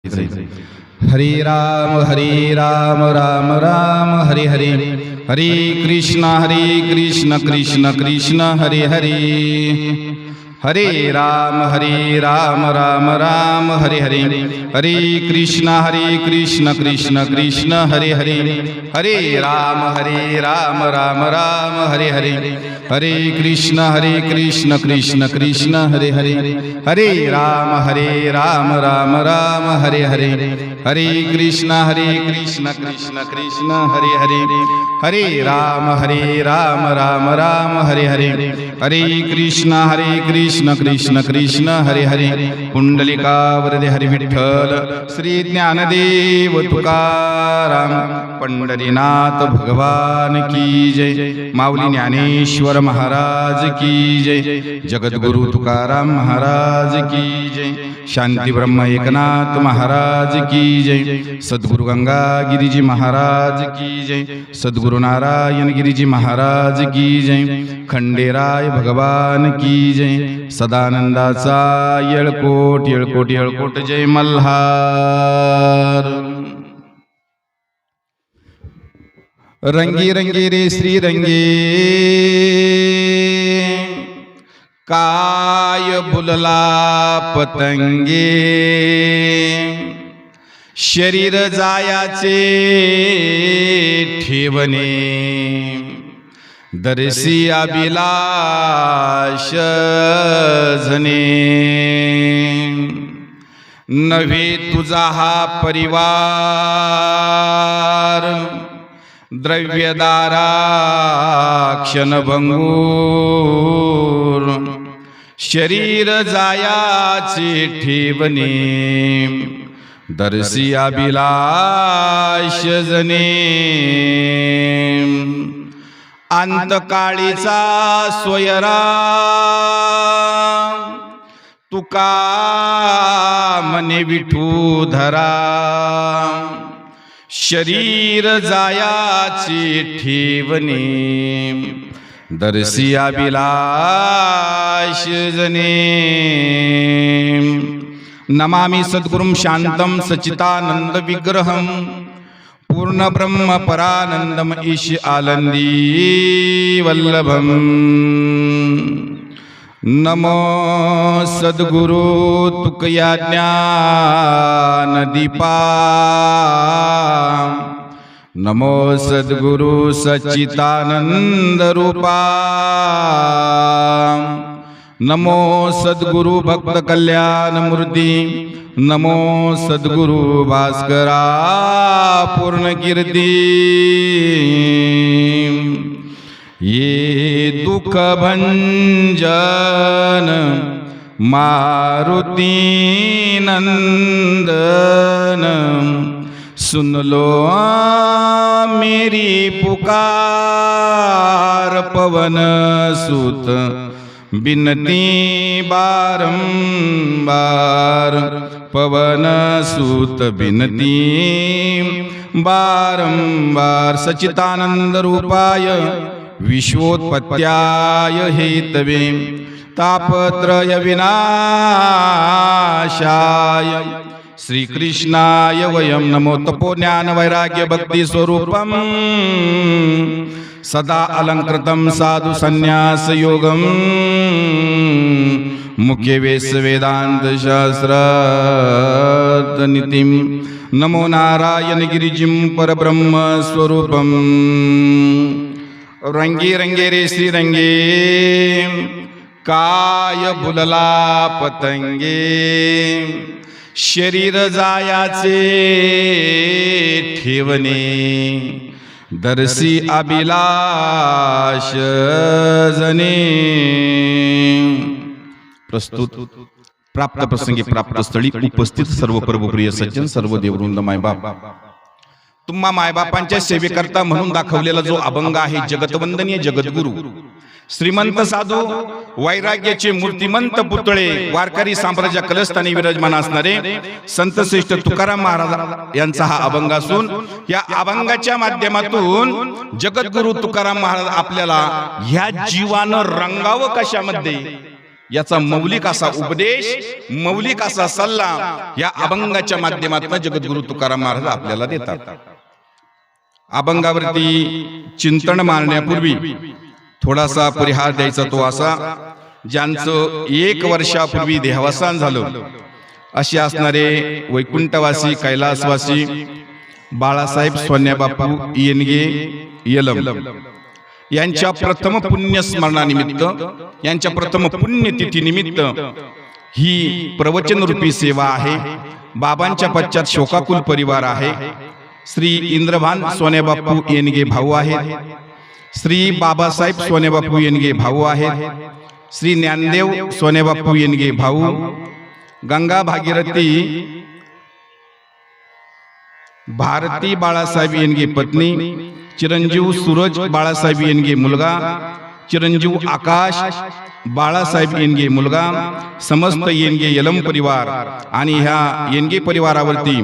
हरे राम राम राम हरे हरे, हरे कृष्ण कृष्ण कृष्ण हरे हरे, हरे राम राम राम हरे हरे, हरे कृष्ण कृष्ण कृष्ण हरे हरे, हरे राम राम राम हरे हरे, हरे कृष्ण कृष्ण कृष्ण हरे हरे, हरे राम राम राम हरे हरे, हरे कृष्ण कृष्ण कृष्ण हरे हरे, हरे राम राम राम हरे हरे, हरे कृष्ण कृष्ण कृष्ण हरे हरे. कुंडलिका वरदे हरी विठ्ठल श्री ज्ञानदेव तुकाराम पंढरीनाथ भगवान की जय. माऊली ज्ञानेश्वर महाराज की जय. जगद्गुरु तुकाराम महाराज की जय. शांती ब्रह्म एकनाथ महाराज की जय. सद्गुरु गंगा गिरिजी महाराज की जय. सद्गुरु नारायण गिरिजी महाराज की जय. खंडेराय भगवान की जय. सदानंदाचा येळकोट येळकोट येळकोट जय मल्हार. रंगी रंगी रे श्री रंगे काय बुलला पतंगे, शरीर जायाचे ठेवणे, दर्शी अभिलाष जने. नव्हे तुझा हा परिवार, द्रव्यदारा क्षणभंगूर, शरीर जायाचे ठेवणे, दर्शी अभिलाष जने. अंतकाळीचा सोयरा तुका मने विठूधरा, शरीर जायाची ठेवणे, दर्शी अभिलाष जने. नमामि सद्गुरुं शांतं सच्चिदानंद विग्रहं, पूर्ण ब्रह्म परानंदम ईश आनंदी वल्लभम. नमो सद्गुरु तुकया ज्ञान दीपा, नमो सद्गुरु सच्चिदानंद रूपा, नमो सद्गुरु भक्त कल्याण मूर्ती, नमो सद्गुरु भास्करा पूर्ण कीर्ती. ये दुख भंजन मारुती नंदन, सुन लो मेरी पुकार. पवन सुत बिनती बारंबार, पवन सुत बिनती बारंबार. सच्चिदानंद रूपाय विश्वोत्पत्त्याय हेतवे, तापत्रय विनाशाय श्रीकृष्णाय वयं नमो. तपो ज्ञान वैराग्य भक्ति स्वरूपम, सदा अलंकृतं साधु संन्यास योगम, मुख्य वेश वेदांत शास्त्रार्थ नीतिम. नमो नारायण गिरिजिं परब्रह्म स्वरूपम. रंगी रंगे रे श्री रंगे काय बुलला पतंगे, शरीर जायाचे ठेवणे, दर्शी अभिलाष जने. प्रस्तुत प्राप्त प्रसंगी प्राप्त स्थळी उपस्थित सर्व प्रभुप्रिय सज्जन, सर्व देववृंद, मायबाप. तुम्हा मायबापांच्या सेवेकरता म्हणून दाखवलेला जो अभंग आहे, जगतवंदनीय जगद्गुरु श्रीमंत साधू वैराग्याचे मूर्तिमंत पुतळे वारकरी साम्राज्य कलस्थानी विराजमान असणारे संत श्रेष्ठ तुकाराम महाराज यांचा हा अभंग असून, या अभंगाच्या माध्यमातून जगद्गुरु तुकाराम महाराज आपल्याला ह्या जीवानं रंगावं कशामध्ये याचा मौलिक असा उपदेश, मौलिक असा सल्ला या अभंगाच्या माध्यमातून जगद्गुरु तुकाराम महाराज आपल्याला देतात. अभंगावरती चिंतन मारण्यापूर्वी थोडासा परिहार द्यायचा तो असा, ज्यांचं 1 वर्षापूर्वी देहावसान झालं असे असणारे वैकुंठवासी कैलासवासी बाळासाहेब सोन्याबापू येनगे यलम यांच्या प्रथम पुण्यस्मरणानिमित्त, यांच्या प्रथम पुण्यतिथी निमित्त ही प्रवचन रूपी सेवा आहे. बाबांच्या पश्चात शोकाकुल परिवार आहे. श्री इंद्रभान सोन्याबापू येनगे भाऊ आहेत. श्री बाबासाहेब सोन्याबापू येनगे भाऊ आहेत. श्री ज्ञानदेव सोन्याबापू येनगे भाऊ, गंगा भागीरथी भारती बाळासाहेब येनगे पत्नी, चिरंजीव सूरज बाळासाहेब येनगे मुलगा, चिरंजीव आकाश बाळासाहेब येनगे मुलगा, समस्त येनगे यलम परिवार आणि ह्या येनगे परिवारावरती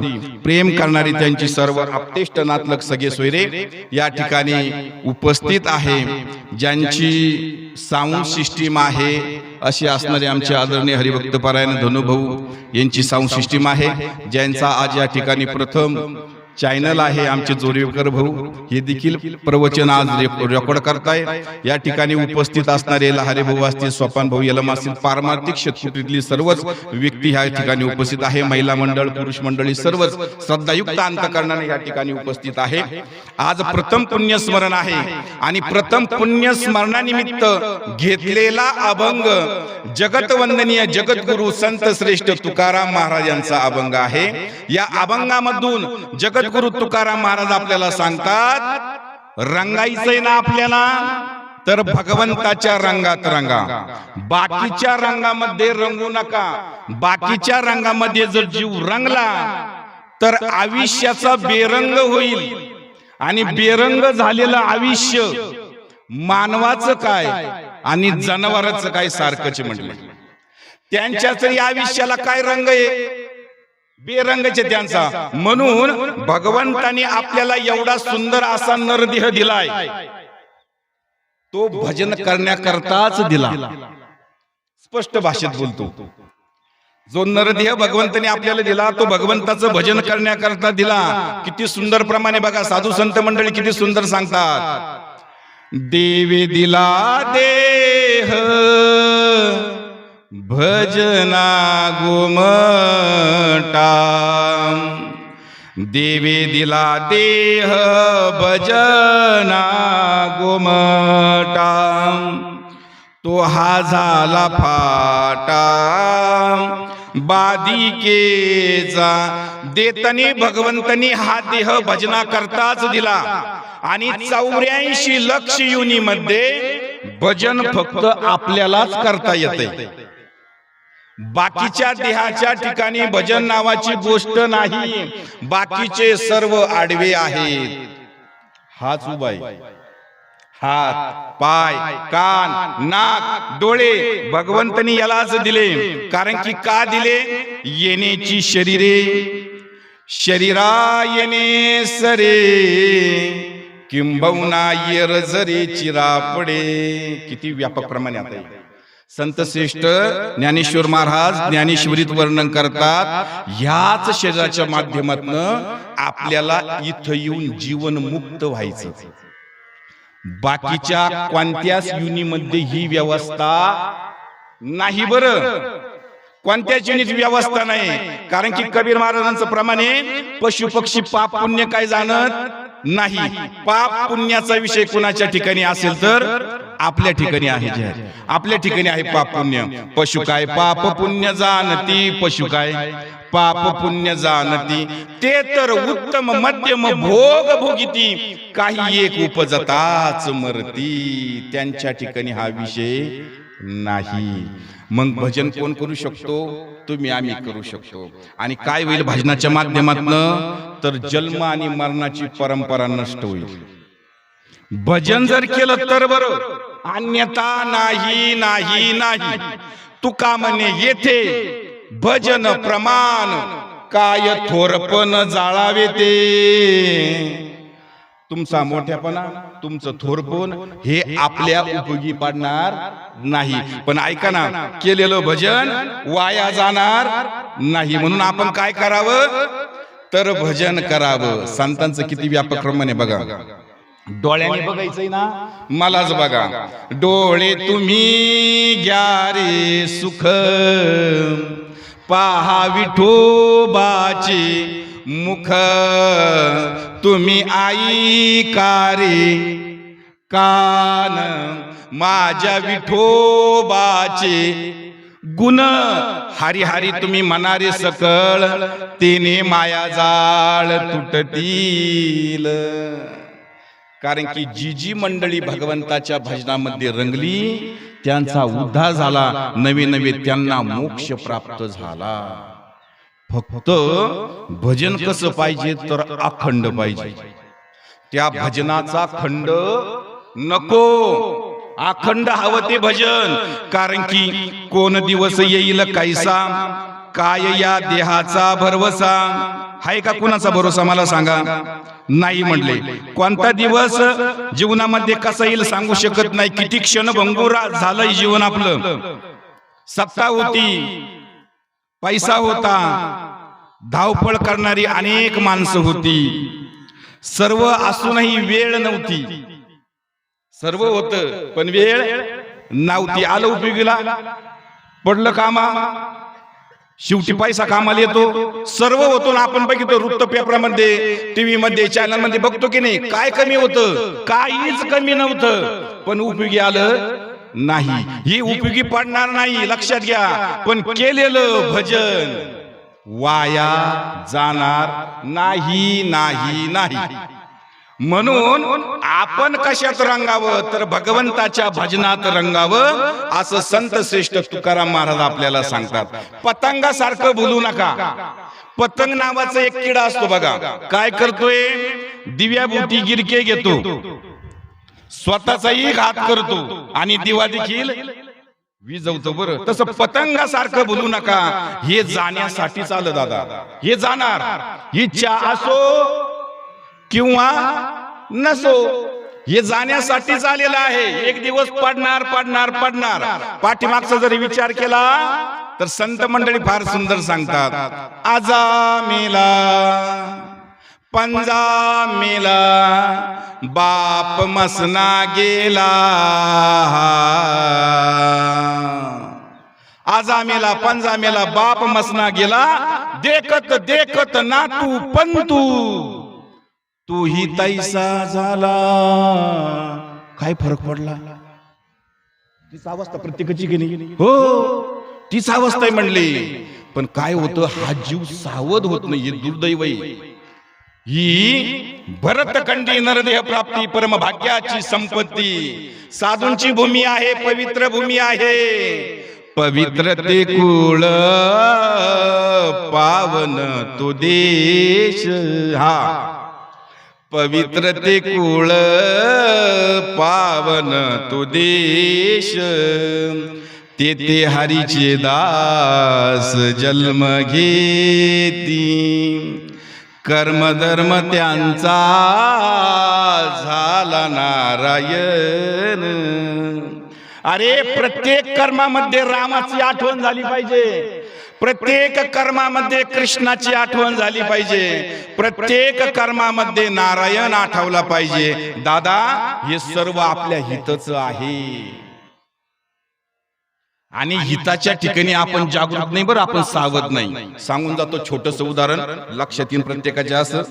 प्रेम करणारी त्यांची सर्व आप्तेष्ट नातलग सगळे सोयरे या ठिकाणी उपस्थित आहे. ज्यांची साऊंड सिस्टीम आहे अशी असणारे आमचे आदरणीय हरिभक्त पारायण धनुभाऊ यांची साऊंड सिस्टीम आहे. ज्यांचा आज या ठिकाणी प्रथम चॅनल आहे आमचे जोरीकर भाऊ, हे देखील प्रवचन आज रेकॉर्ड करताय. या ठिकाणी उपस्थित असणारे लहारे भाऊ असतील, सोपान भाऊ यलम असतील, पारमार्थिक शतकुटीतली सर्वच व्यक्ती ह्या ठिकाणी उपस्थित आहे. महिला मंडळ, पुरुष मंडळी सर्वच श्रद्धायुक्त अंतःकरणाने या ठिकाणी उपस्थित आहे. आज प्रथम पुण्यस्मरण आहे आणि प्रथम पुण्यस्मरणानिमित्त घेतलेला अभंग जगतवंदनीय जगद्गुरु संत श्रेष्ठ तुकाराम महाराज यांचा अभंग आहे. या अभंगामधून जगद्गुरु तुकाराम महाराज आपल्याला सांगतात, रंगायचंय ना आपल्याला तर भगवंताच्या रंगात रंगा, बाकीच्या रंगामध्ये रंगू नका. बाकीच्या रंगामध्ये जर जीव रंगला तर आयुष्याचा बेरंग होईल आणि बेरंग झालेलं आयुष्य मानवाचं काय आणि जनावराचं काय सारखंच म्हटलं. त्यांच्या तरी आयुष्याला काय रंग आहे, बेरंगचे त्यांचा. म्हणून भगवंताने आपल्याला एवढा सुंदर असा नरदेह दिलाय, तो भजन करण्याकरताच दिला. स्पष्ट भाषेत बोलतो, जो नरदेह भगवंताने आपल्याला दिला तो भगवंताचं भजन करण्याकरता दिला. किती सुंदर प्रमाणे बघा, साधू संत मंडळी किती सुंदर सांगतात, देवे दिला देह भजना गोमटा, देवे दिला देह भजना गोमटा, तो हा झाला फाटा बाधिकेचा. देतनी भगवंतनी हा देह भजना करताच दिला आणि 84 लक्ष योनीमध्ये भजन फक्त आपल्यालाच करता येते. बाकीच्या देहाच्या ठिकाणी भजन नावाची गोष्ट नाही. बाकीचे सर्व आडवे आहेत. हाच उभा आहे, हात, पाय, कान, नाक, डोळे भगवंतनी यालाच दिले. कारण की का दिले, येण्याची शरीरे, शरीरा येणे सरे, किंबहुना येर जरे चिरापडे. किती व्यापक प्रमाणे आता संत श्रेष्ठ ज्ञानेश्वर महाराज ज्ञानेश्वरीत वर्णन करतात, ह्याच शरीराच्या माध्यमातून आपल्याला इथं येऊन जीवन मुक्त व्हायचं. बाकीच्या कोणत्याच युनीमध्ये ही व्यवस्था नाही. बरं, कोणत्याच युनीत व्यवस्था नाही. कारण की कबीर महाराजांचं प्रमाणे पशु पक्षी पाप पुण्य काय जाणत नाही. पाप पुण्याचा विषय कुणाच्या ठिकाणी असेल तर आपल्या ठिकाणी आहे. जे आपल्या ठिकाणी आहे पाप पुण्य. पशु काय पाप पुण्य जाणती, पशु काय पाप पुण्य जाणती, ते तर उत्तम मध्यम भोग भोगिती, काही एक उपजताच मरती. त्यांच्या ठिकाणी हा विषय नाही. मग भजन कोण करू शकतो, तुम्ही आम्ही करू शकतो. आणि काय होईल भजनाच्या माध्यमातून, तर जन्म आणि मरणाची परंपरा नष्ट होईल. भजन जर केलं तर बरं, अन्यथा नाही नाही नाही. तुका म्हणे येथे भजन प्रमाण, काय थोरपण जाळावे ते. तुमचा मोठ्यापणा, तुमचं थोरपण हे आपल्या उपयोगी पडणार नाही. पण ऐका ना, केलेलं भजन वाया जाणार नाही. म्हणून आपण काय करावं तर भजन करावं. संतांचं किती व्यापक प्रमाणे बघा. डोळ्याने बघायचंय ना, मलाच बघा. डोळे तुम्ही घ्या रे सुख, पहा विठोबाचे मुख. तुम्ही ऐका रे कान, माझ्या विठोबाचे गुण. हरी हरी तुम्ही म्हणारे सकळ, तेने माया जाळ तुटतील. कारण की जी जी मंडळी भगवंताच्या भजनामध्ये रंगली त्यांचा उद्धार झाला, नवे नवे त्यांना मोक्ष प्राप्त झाला. फक्त भजन कसं पाहिजे तर अखंड पाहिजे. त्या भजनाचा खंड नको, अखंड हवं ते भजन. कारण की कोण दिवस येईल कैसा, काय या देहाचा भरवसा. हाय का कुणाचा भरोसा मला सांगा? नाही म्हणले. कोणता दिवस जीवनामध्ये कसा येईल सांगू शकत नाही. किती क्षण भंगुर झालंय जीवन आपलं. सत्ता होती, पैसा होता, धावपळ करणारी अनेक माणसं होती. सर्व असूनही वेळ नव्हती. सर्व होतं पण वेळ नव्हती. आलं उपयोगीला, पडलं कामा, शेवटी पैसा कामाला येतो. सर्व होतो ना. आपण बघितलं वृत्त पेपरामध्ये, टीव्ही मध्ये, चॅनल मध्ये बघतो की नाही. काय कमी होतं? काहीच कमी नव्हतं. पण उपयोगी आलं नाही. ही उपयोगी पडणार नाही, लक्षात घ्या. पण केलेलं भजन वाया जाणार नाही नाही नाही. म्हणून आपण कशात रंगावं तर भगवंताच्या भजनात रंगावं, असं संत श्रेष्ठ तुकाराम महाराज आपल्याला सांगतात. पतंगासारखं बोलू नका. पतंग नावाचा एक किडा असतो बघा, काय करतोय? दिव्याभोवती गिरके घेतो, स्वतःचाही घात करतो आणि दिवा देखील विजवतो. बरं, तसं पतंगासारखं बोलू नका. हे जाण्यासाठीच आलं दादा, हे जाणार. इच्छा असो किंवा नसो, हे जाण्यासाठीच आलेलं आहे. एक दिवस पडणार पडणार पडणार. पाठीमागचा जरी विचार केला तर संत मंडळी फार सुंदर सांगतात. आजा मेला पंजा मेला, बाप मसना गेला. आजा मेला, पंजा मेला, बाप मसना गेला. देखत देखत नातू पंतू, तू ही तैसा झाला. काय फरक पडला? तीच अवस्था प्रत्येकाची की नाही? हो, तीच अवस्था आहे म्हणली. पण काय होतं, हा जीव सावध होत नाही. दुर्दैव आहे. ही भरतखंडी नरदेह प्राप्ती परम भाग्याची संपत्ती. साधूंची भूमी आहे, पवित्र भूमी आहे. पवित्र ते कुळ पावन तो देश. हा, पवित्र ते कुळ पावन तो देश. तेथे हरीचे दास जन्म घेती. कर्मधर्म त्यांचा झाला नारायण. अरे, प्रत्येक कर्मामध्ये रामाची आठवण झाली पाहिजे. प्रत्येक कर्मामध्ये कृष्णाची आठवण झाली पाहिजे. प्रत्येक कर्मामध्ये नारायण आठवला पाहिजे. दादा, हे सर्व आपल्या हितच आहे. आणि हिताच्या ठिकाणी आपण जागृत नाही. बरं, आपण सावध नाही. सांगून जातो छोटस उदाहरण, लक्षात येईल प्रत्येकाच्या. असं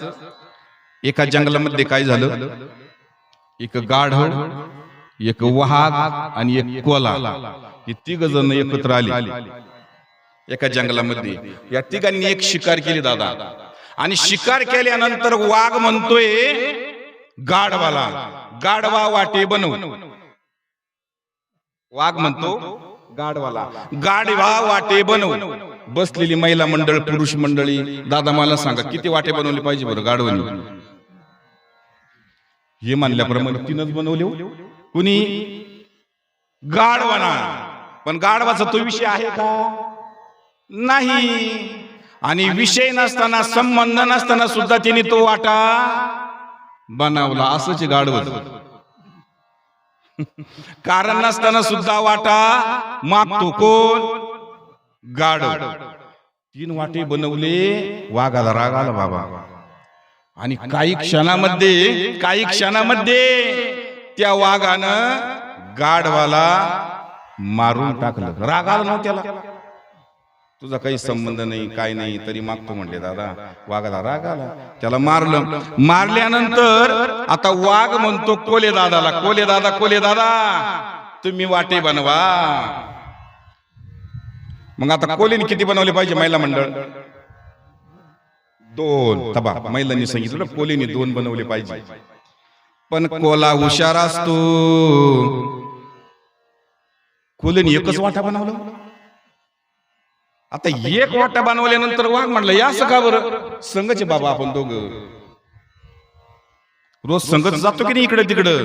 एका जंगलामध्ये काय झालं, एक गाढव, एक वाघ आणि एक कोल्हा, हे तिघ जण एकत्र आले एका जंगलामध्ये. या तिघांनी एक शिकार केली दादा. आणि शिकार केल्यानंतर वाघ म्हणतोय गाढवाला, गाढवा वाटे बनव. वाघ म्हणतो गाढवाला, गाढवा वाटे बनव. बसलेली महिला मंडळ, पुरुष मंडळी, दादा मला सांगा किती वाटे बनवले पाहिजे बरं गाढवानी? हे मानल्याप्रमाणे 3च बनवले. कुणी? गाढवाना. पण गाढवाचा तो विषय आहे का? नाही. आणि विषय नसताना, संबंध नसताना सुद्धा तिने तो वाटा बनावला असंच गाढव. कारण नसताना सुद्धा वाटा मागतो कोण? गाढव. 3 वाटे बनवले, वाघाला राग आला बाबा. आणि काही क्षणामध्ये त्या वाघानं गाढवाला मारून टाकलं. राग आला नव्हता त्याला, तुझा काही संबंध नाही, काय नाही, तरी मागतो म्हणले दादा. वाघाला राग आला, त्याला मारलं. मारल्यानंतर आता वाघ म्हणतो कोले दादाला, कोले दादा तुम्ही वाटे बनवा. मग आता कोलेने किती बनवले पाहिजे महिला मंडळ? 2. तबा महिलांनी सांगितलं कोलेने 2 बनवले पाहिजे. पण कोला हुशार असतो, कोलेने एकच वाटा बनवला. आता एक वाटा बनवल्यानंतर वाघ म्हणलं या असं का बरं? संघच बाबा आपण दोघं रोज संगत जातो की नाही इकडे तिकडं,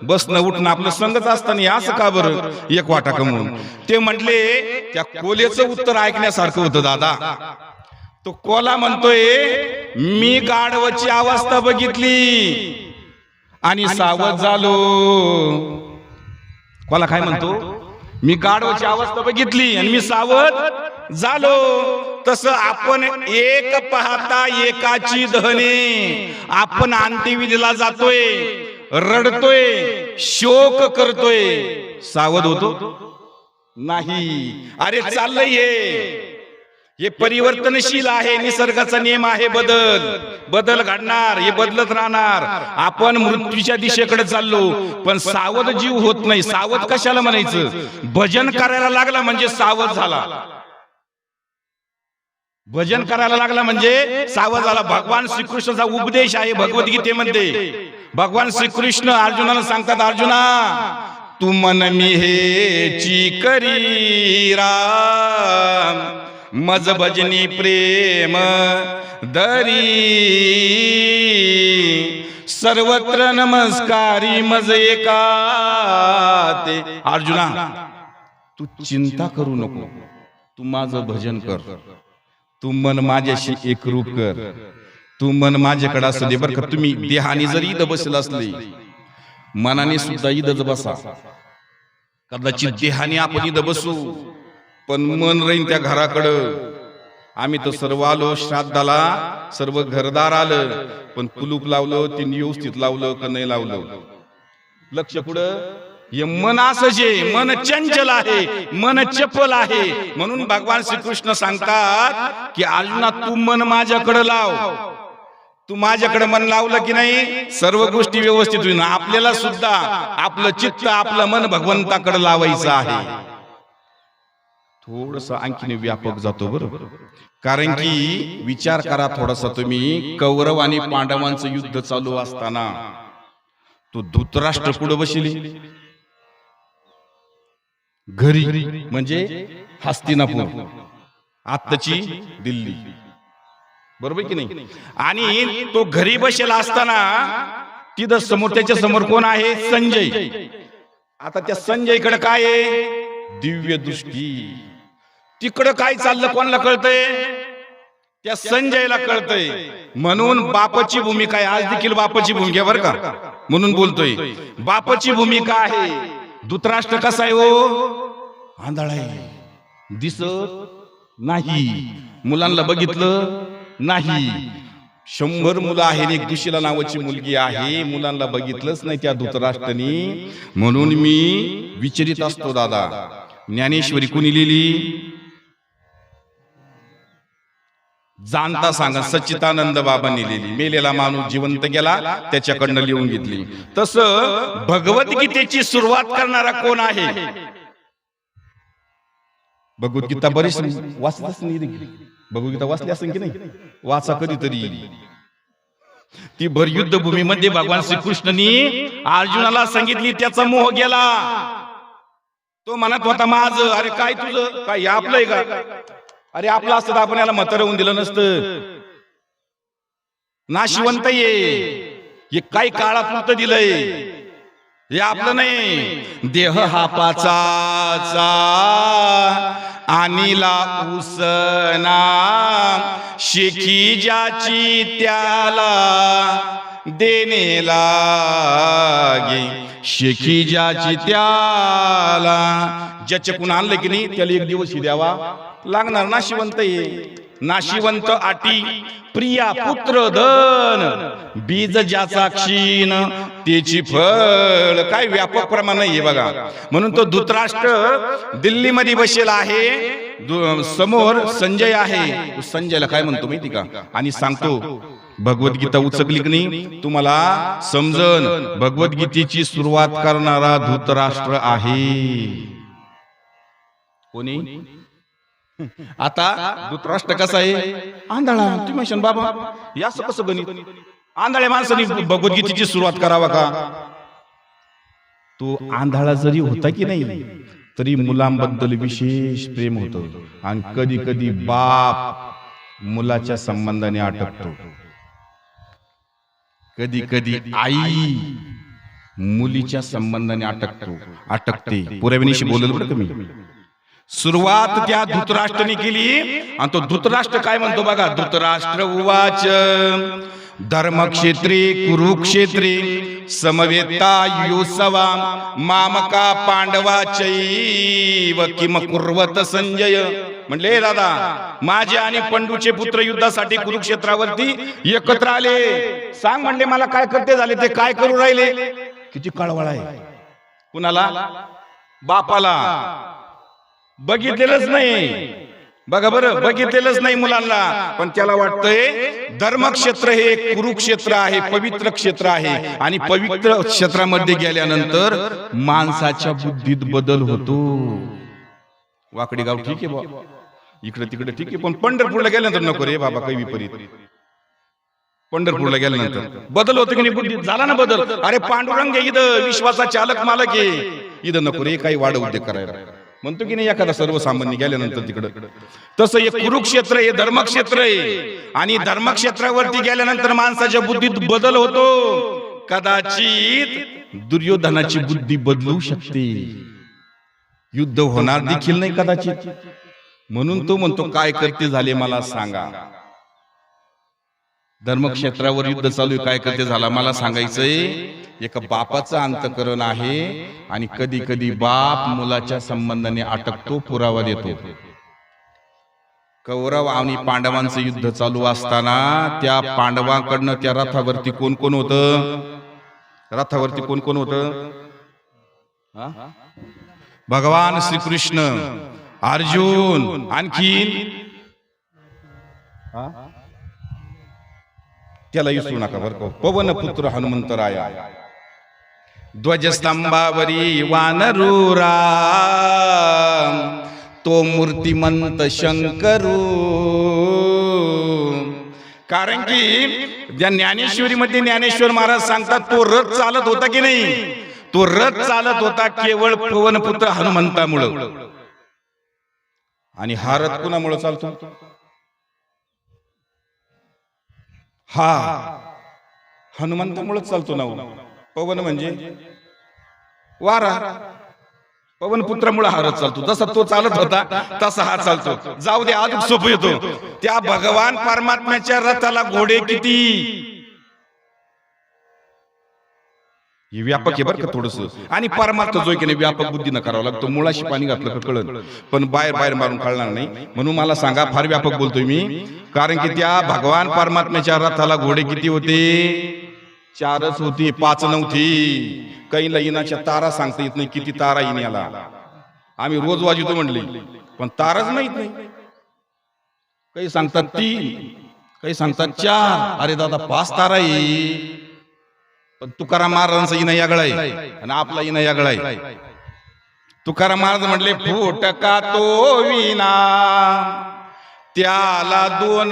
बसणं उठणं आपलं संगत असताना असं का बरं एक वाटा कमवून? ते म्हटले त्या कोलेचं उत्तर ऐकण्यासारखं होतं दादा. तो कोला म्हणतोय मी गाढवाची अवस्था बघितली आणि सावध झालो. कोला काय म्हणतो? मी गाढवाची अवस्था बघितली आणि मी सावध झालो. तसं आपण एक पाहता एकाची दहने, आपण अंत्यविधीला जातोय, रडतोय, शोक करतोय, सावध होतो नाही. अरे चाललंय हे परिवर्तनशील आहे, निसर्गाचा नियम आहे, बदल घडणार, हे बदलत राहणार. आपण मृत्यूच्या दिशेकडे चाललो, पण सावध जीव होत नाही. सावध कशाला म्हणायचं? भजन करायला लागला म्हणजे सावध झाला. भजन करायला लागला म्हणजे सावध झाला. भगवान श्रीकृष्णाचा उपदेश आहे भगवद्गीतेमध्ये. भगवान श्रीकृष्ण अर्जुनाला सांगतात, अर्जुना तू मन मी हेची करी राम, मज भजनी प्रेम दरी, सर्वत्र नमस्कारी मज एका ते. अर्जुना तू चिंता करू नको, तू माझं भजन कर, तू मन माझ्याशी एकरूप कर, तू मन माझ्याकडे असू दे. बरं का, तुम्ही देहाने जरी इथं बसला असले, मनाने सुद्धा इथंच बसा. कदाचित देहाने आपण इथं बसू, पण मन राहीन त्या घराकडं. आम्ही तर सर्व आलो श्राद्धाला, सर्व घरदार आलं, पण कुलूप लावलं, तीन व्यवस्थित लावलं का नाही लावलं? लक्ष कुठं? हे मन असंच आहे, मन चंचल आहे, मन चपल आहे. म्हणून भगवान श्रीकृष्ण सांगतात की अर्जुना तू मन माझ्याकडे लाव. तू माझ्याकडे मन लावलं की नाही सर्व गोष्टी व्यवस्थित होईल. आपल्याला सुद्धा आपलं चित्त, आपलं मन भगवंताकडे लावायचं आहे. थोडस आणखीन व्यापक जातो बरोबर, कारण की विचार करा थोडासा तुम्ही, कौरव आणि पांडवांचं युद्ध चालू असताना तो धृतराष्ट्र पुढे बसली घरी, म्हणजे हस्तिनापूर, आत्ताची दिल्ली, बरोबर की नाही? आणि तो घरी बसलेला असताना तिथं समोर, त्याच्या समोर कोण आहे? संजय. आता त्या संजयकडे काय आहे? दिव्य दृष्टी. तिकडं काय चाललं कोणाला कळतंय? त्या संजयला कळतंय. म्हणून बापाची भूमिका आहे. आज देखील बापाची भूमिका बरं का, म्हणून बोलतोय. बापाची भूमिका आहे. धृतराष्ट्र कसा आहे? हो आंधळा आहे, दिसत नाही, मुलांना बघितलं नाही. 100 मुलं आहे, एक दुशीला नावाची मुलगी आहे, मुलांना बघितलंच नाही त्या धृतराष्ट्रांनी. म्हणून मी विचारित असतो दादा, ज्ञानेश्वरी कुणी लिहिली? जाणता सांगा, सच्चिदानंद बाबांनी लिहिली. मेलेला माणूस जिवंत गेला त्याच्याकडनं लिहून घेतली. तसं भगवद्गीतेची सुरुवात करणारा कोण आहे? भगवद्गीता बरीच वाचताच नाही. भगवद्गीता वाचली असेल की नाही? वाचा कधीतरी. ती भर युद्ध भूमीमध्ये भगवान श्रीकृष्णांनी अर्जुनाला सांगितली, त्याचा मोह गेला. तो म्हणत होता माझं, अरे काय तुझं काय आपलंय का? अरे आपलं असतं तर आपण याला म्हातारं होऊन दिलं नसतं. नाशिवंत ये काही काळापुरतं दिलंय, हे आपलं नाही. देह हा पाचाचा आणिला उसना, शेखी ज्याची त्याला देणे लागे शेखी ज्याची त्याला. ज्याच्याकडून आणलं की नाही त्याला एक दिवस द्यावा लागणार. नाशिवंत ये नाशिवंत आटी प्रिया पुत्र धन बीज ज्याचा क्षीण त्याची फळ. काय व्यापक प्रमाण आहे बघा. म्हणून तो धृतराष्ट्र दिल्लीमध्ये बसेला आहे, समोर संजय आहे. संजयला काय म्हणतो माहिती का, आणि सांगतो भगवद्गीता उचकली की नाही तुम्हाला समजन. भगवद्गीतेची सुरुवात करणारा धृतराष्ट्र आहे. कोणी? आता धृतराष्ट्र कसा आहे? आंधळा. तुम्ही म्हणशाल बाबा हे असं कसं गणित, आंधळ्या माणसाने भगवद्गीतेची सुरुवात करावा का? तो आंधळा जरी होता की नाही तरी मुलांबद्दल विशेष प्रेम होतं. आणि कधी कधी बाप मुलाच्या संबंधाने अटकतो, कधी कधी आई मुलीच्या संबंधाने अटकते. पुराव्यानिशी बोललो बरं का मी. सुरुवात त्या धृतराष्ट्राने केली आणि तो धृतराष्ट्र काय म्हणतो बघा. धृतराष्ट्र उवाच धर्मक्षेत्री कुरुक्षेत्री समवेता योत्सवा मामका पांडवाचैव किम कुर्वत संजय. म्हणले दादा माझे आणि पंडूचे पुत्र युद्धासाठी कुरुक्षेत्रावरती एकत्र आले. सांग म्हणले मला काय करते झाले, ते काय करू राहिले. किती कळवळ आहे. कुणाला? बापाला. बघितलेलंच नाही बघा बरं, बघितलेलंच नाही मुलांना. पण त्याला वाटतंय धर्मक्षेत्र हे कुरुक्षेत्र आहे, पवित्र क्षेत्र आहे. आणि पवित्र क्षेत्रामध्ये गेल्यानंतर माणसाच्या बुद्धीत बदल होतो. वाकडी गाव ठीक आहे बाबा, इकडे तिकडे ठीक आहे, पण पंढरपूरला गेल्यानंतर नको रे बाबा काही विपरीत. पंढरपूरला गेल्यानंतर बदल होतो की नाही बुद्धीत? झाला ना बदल. अरे पांडुरंग इथं विश्वासा चालक मालक आहे, इथं नको रे काही वाढ उद्योग करायला. म्हणतो की नाही एखादा सर्वसामान्य गेल्यानंतर तिकडं. तसं हे कुरुक्षेत्र हे धर्मक्षेत्र आहे. आणि धर्मक्षेत्रावरती गेल्यानंतर माणसाच्या बुद्धीत बदल होतो. कदाचित दुर्योधनाची बुद्धी बदलू शकते, युद्ध होणार देखील नाही कदाचित. म्हणून तो म्हणतो काय करते झाले मला सांगा. धर्मक्षेत्रावर युद्ध चालू आहे, काय करते झाला मला सांगायचंय. एका बापाचं अंतकरण आहे आणि कधी कधी बाप मुलाच्या संबंधाने अटकतो, पुरावा देतो. कौरव आणि पांडवांचं युद्ध चालू असताना त्या पांडवांकडनं त्या रथावरती कोण कोण होतं? रथावरती कोण कोण होतं? भगवान श्रीकृष्ण, अर्जुन, आणखीन त्याला विसरू नका बरं का, पवन पुत्र हनुमंतराया. ध्वजस्तंभावरी वानरूरा तो मूर्तिमंत शंकरू. कारण की ज्या ज्ञानेश्वरीमध्ये ज्ञानेश्वर महाराज सांगतात तो रथ चालत होता की नाही, तो रथ चालत होता केवळ पवन पुत्र हनुमंतामुळं. आणि हा रथ कुणामुळे चालतो? हा हनुमंतामुळे चालतो ना. पवन म्हणजे वारा, पवन पुत्रामुळे हा रथ चालतो. जसा तो चालत होता तसा हा चालतो. जाऊ दे अधिक सोपं येतो. त्या भगवान परमात्म्याच्या रथाला घोडे किती? हे व्यापक आहे बरं का थोडस. आणि परमार्थ जो की नाही व्यापक बुद्धीनं करावं लागतो. मुळाशी पाणी घातलं का कळलं, पण बाहेर मारून कळणार नाही. म्हणून मला सांगा फार व्यापक बोलतोय मी. कारण की त्या भगवान परमात्म्याच्या रथाला घोडे किती होते? 4च होती, 5 नव्हती. काही इनाच्या तारा सांगता येत नाही किती तारा येईन याला. आम्ही रोज वाजवतो म्हणले पण ताराच माहित नाही. काही सांगतात 3, काही सांगतात 4. अरे दादा 5 तारा आहे. पण तुकाराम महाराजांचा इना यागळा आहे आणि आपला इना यागळा आहे. तुकाराम महाराज म्हटले फुटका तो विना त्याला 2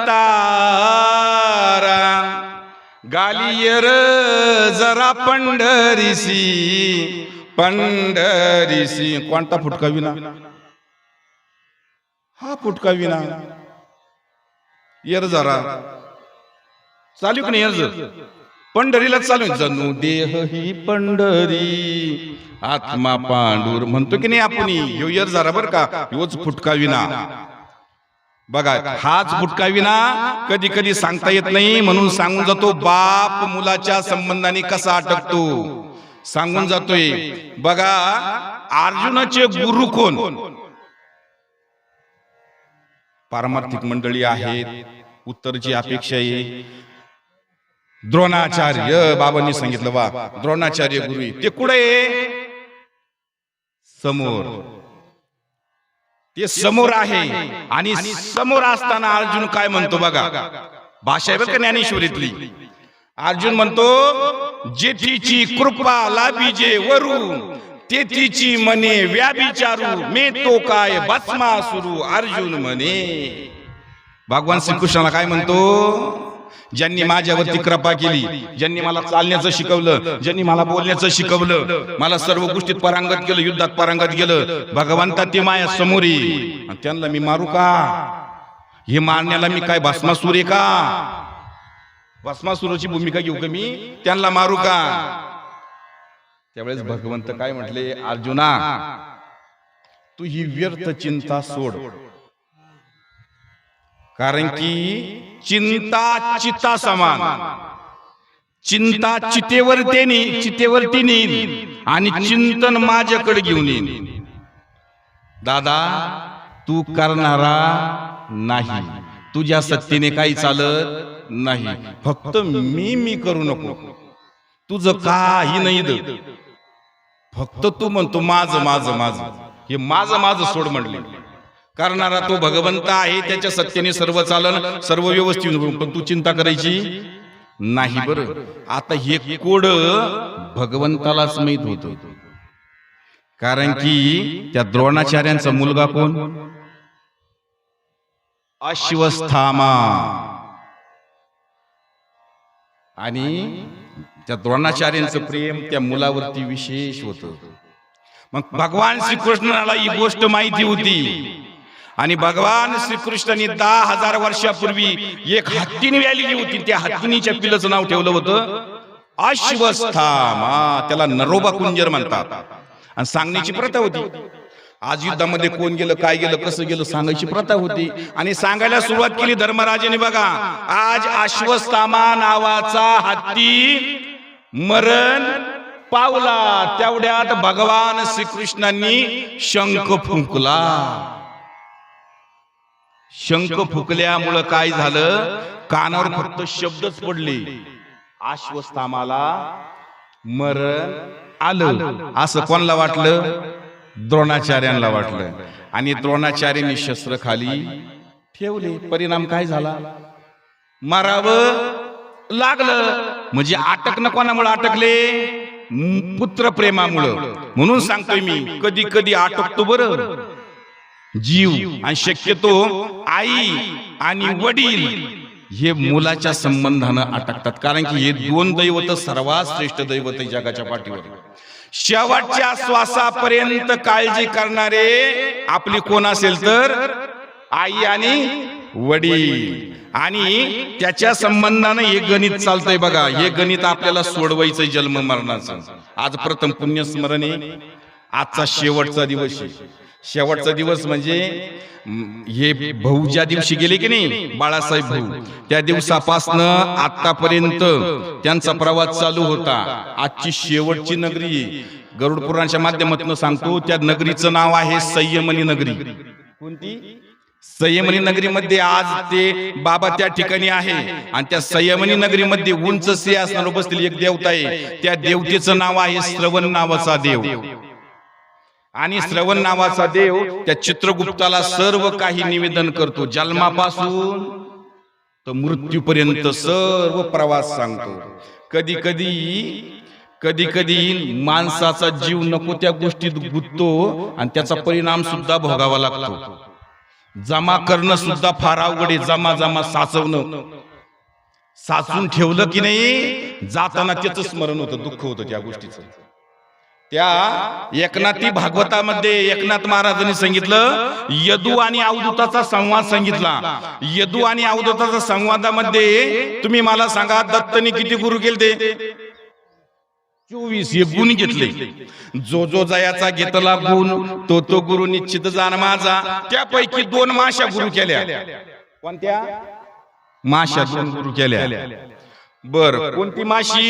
तारा गालियर जरा पंढरीसी पंढरीसी. कोणता फुटका विना? हा फुटका विना. यर जरा चालू की नाही? यर पंढरीला चालू. जणू देह ही पंढरी आत्मा पांडुर म्हणतो की नाही आपण. यो यर जरा बर का, योच फुटका विना. बघा, हाच बुटकाविना कधी कधी सांगता येत नाही, म्हणून सांगून जातो बाप मुलाच्या संबंधाने कसा अटकतो, सांगून जातोय. बघा, अर्जुनाचे गुरु कोण? पारमार्थिक मंडळी आहेत, उत्तरची अपेक्षा आहे. द्रोणाचार्य, बाबांनी सांगितलं वा, द्रोणाचार्य गुरु ते कुठे? समोर. ते समोर आहे. आणि समोर असताना अर्जुन काय म्हणतो बघा, भाषा आहे बघा ज्ञानेश्वरीतली. अर्जुन म्हणतो, जेठीची कृपा लाभिजे वरू, तेथीची मने व्याभिचारू, मे तो काय भस्मासुरू. अर्जुन म्हणे, भगवान श्रीकृष्णाला काय म्हणतो? ज्यांनी माझ्यावरती कृपा केली, ज्यांनी मला चालण्याचं शिकवलं, ज्यांनी मला बोलण्याचं शिकवलं, मला सर्व गोष्टीत पारंगत केलं, युद्धात पारंगत केलं, भगवंता ते माझ्या समोर आहे, त्यांना मी मारू का? हे मारण्याला मी काय भस्मासूर आहे का? भस्मासुराची भूमिका घेऊ का मी? त्यांना मारू का? त्यावेळेस भगवंत काय म्हटले, अर्जुना तू ही व्यर्थ चिंता सोड, कारण की चिंता चिता समान. चिंता चितेवरती नेईल आणि चिंतन माझ्याकडे घेऊन येईल. दादा, तू करणारा नाही, तुझ्या सत्तेने काही चालत नाही, फक्त मी करू नको, तुझं काही नाही द, फक्त तू म्हणतो माझं माझं माझं, हे माझं माझं सोड म्हटले. करणारा तो भगवंत आहे, त्याच्या सत्तेने सर्व चालन, सर्व व्यवस्थित, पण तू चिंता करायची नाही. बरं, आता हे कोड भगवंतालाच माहित होतं, कारण की त्या द्रोणाचार्यांचा मुलगा कोण? अश्वत्थामा. आणि त्या द्रोणाचार्यांचं प्रेम त्या मुलावरती विशेष होतं. मग भगवान श्रीकृष्णाला ही गोष्ट माहिती होती, आणि भगवान श्रीकृष्णांनी 10,000 वर्षापूर्वी एक हत्तीने व्यालेली होती, त्या हत्तीनीच्या पिलाचं नाव ठेवलं होतं अश्वत्थामा. त्याला नरोबा कुंजर म्हणतात. आणि सांगण्याची प्रथा होती. आज युद्धामध्ये कोण गेलं, काय गेलं, कसं गेलं सांगायची प्रथा होती. आणि सांगायला सुरुवात केली धर्मराजाने. बघा, आज अश्वत्थामा नावाचा हत्ती मरण पावला. तेवढ्यात भगवान श्रीकृष्णांनी शंख फुंकला. शंख फुकल्यामुळं काय झालं, कानावर फक्त शब्दच पडले, अश्वत्थामाला मरण आलं. असं कोणाला वाटलं? द्रोणाचार्यांना वाटलं. आणि द्रोणाचार्यांनी शस्त्र खाली ठेवले. परिणाम काय झाला? मारावं लागलं. म्हणजे अटकणं कोणामुळे अटकले? पुत्र प्रेमामुळं. म्हणून सांगतोय मी, कधी कधी अटकतो बरं जीव, आणि शक्यतो आई आणि वडील हे मुलाच्या संबंधानं अटकतात, कारण की हे दोन दैवत सर्वात श्रेष्ठ दैवत आहे जगाच्या पाठीवर. शेवटच्या श्वासापर्यंत काळजी करणारे आपली कोण असेल तर आई आणि वडील. आणि त्याच्या संबंधानं हे गणित चालतंय. बघा, हे गणित आपल्याला सोडवायचंय जन्म मरणाचं. आज प्रथम पुण्यस्मरण आहे, आजचा शेवटचा दिवस आहे. शेवटचा दिवस म्हणजे हे भाऊ ज्या दिवशी गेले की नाही, बाळासाहेब भाऊ, त्या दिवसापासनं आतापर्यंत त्यांचा प्रवास चालू होता. आजची शेवटची नगरी गरुड पुराणाच्या माध्यमातून सांगतो, त्या नगरीचं नाव आहे संयमनी नगरी. कोणती? संयमनी नगरीमध्ये आज ते बाबा त्या ठिकाणी आहे. आणि त्या संयमनी नगरीमध्ये उंच सिंहासनावर बसलेली एक देवता आहे. त्या देवतेचं नाव आहे श्रवण नावाचा देव. आणि श्रवण नावाचा देव त्या चित्रगुप्ताला सर्व काही निवेदन करतो, जन्मापासून तर मृत्यूपर्यंत सर्व प्रवास सांगतो. कधी कधी माणसाचा जीव नको त्या गोष्टीत गुंततो आणि त्याचा परिणाम सुद्धा भोगावा लागतो. जमा करणं सुद्धा फार अवघड आहे. जमा साचवणं, साचून ठेवलं की नाही, जाताना त्याचं स्मरण होतं, दुःख होतं त्या गोष्टीचं. त्या एकनाथी भागवतामध्ये एकनाथ महाराजांनी सांगितलं, यदू आणि अवधूताचा संवाद सांगितला. यदू आणि अवधूताच्या संवादामध्ये तुम्ही मला सांगा, दत्तनी किती गुरु केले ते? 24 हे गुण घेतले. जो जो जयाचा घेतला गुण तो तो गुरु निश्चित जाण माझा. त्यापैकी 2 माशा गुरु केल्या. कोणत्या माशा? 2 गुरु केल्या. बर, कोणती माशी?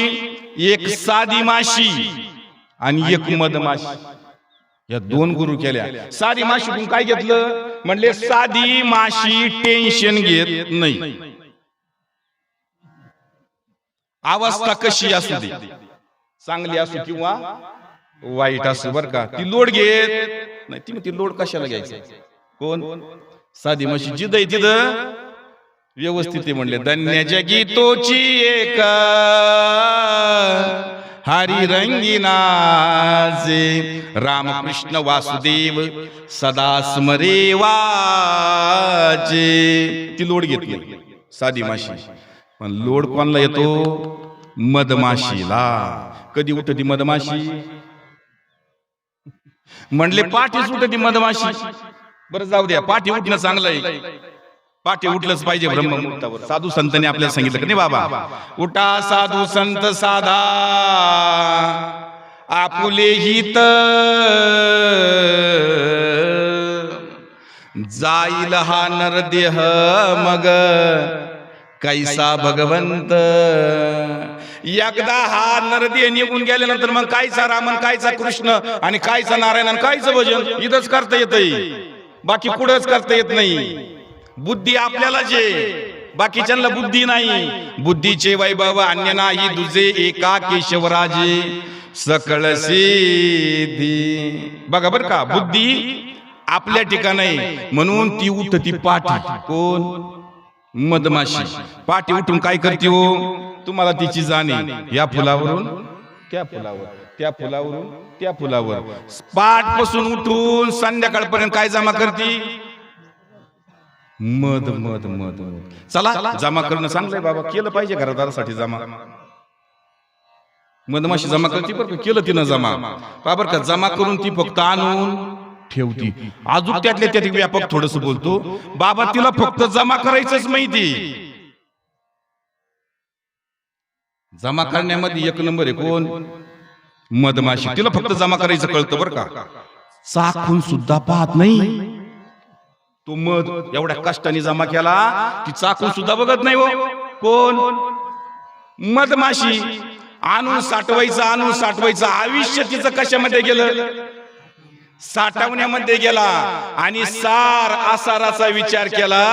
एक साधी माशी आणि एक मधमाशी. या 2 गुरु केल्या. साधी माशी काय घेतलं? म्हणले साधी माशी टेन्शन घेत नाही. अवस्था कशी असू दे, चांगली असू किंवा वाईट असू, बर का, ती लोड घेत नाही. ती लोड कशाला घ्यायचं? कोण? साधी माशी. जिथं तिथं व्यवस्थित आहे म्हणले. धन्य जगी तोची एक हरी रंगी नाचे, रामकृष्ण वासुदेव सदा स्मरे वाचे. ती लोड घेतली साधी माशी. पण लोड कोणाला येतो? मधमाशीला. कधी उठती मधमाशी? म्हणले पाठी उठती मधमाशी. बरं जाऊ द्या, पाठी उठणं चांगलं आहे. पाठी उठलंच पाहिजे ब्रह्ममुहूर्तावर. साधू संतांनी आपल्याला सांगितलं की नाही बाबा, उठा साधू संत साधा आपुले हित, जाईल हा नरदेह मग कैसा भगवंत. एकदा हा नरदेह निघून गेल्यानंतर मग कायचा रामन, कायचा कृष्ण आणि कायचा नारायण आणि कायचं भजन इथंच करता येतंय. बाकी कुठंच करता येत नाही. बुद्धी आपल्याला जे, बाकीच्यांना बुद्धी नाही. बुद्धीचे वैभव अन्य नाही दुजे, एका केशवराजे सकळ सिद्धी. बघा बर का, बुद्धी आपल्या ठिकाणी म्हणून ती उठती पाठी. कोण? मधमाशी. पाठी उठून काय करते हो? तुम्हाला तिची जाणे. या फुलावरून त्या फुलावर, त्या फुलावरून त्या फुलावर, पाठ पासून उठून संध्याकाळपर्यंत काय जमा करते? मध मध मध. चला, जमा करणं चांगलंय बाबा, केलं पाहिजे घरादारासाठी जमा. मधमाशी जमा करते बरं, केलं तिनं जमा. बरं का, जमा करून ती फक्त आणून ठेवती. अजून त्यातल्या त्यात व्यापक थोडस बोलतो बाबा, तिला फक्त जमा करायचंच माहिती. जमा करण्यामध्ये 1 नंबर आहे. कोण? मधमाशी. तिला फक्त जमा करायचं कळतं बरं का. चाखून सुद्धा पाहत नाही. तो मध एवढ्या कष्टाने जमा केला, ती चाकून सुद्धा बघत नाही हो. कोण? मधमाशी. आणून साठवायचं, आणून साठवायचं. आयुष्य तिचं कशामध्ये गेलं? साठवण्यामध्ये गेला. आणि सार आसाराचा विचार केला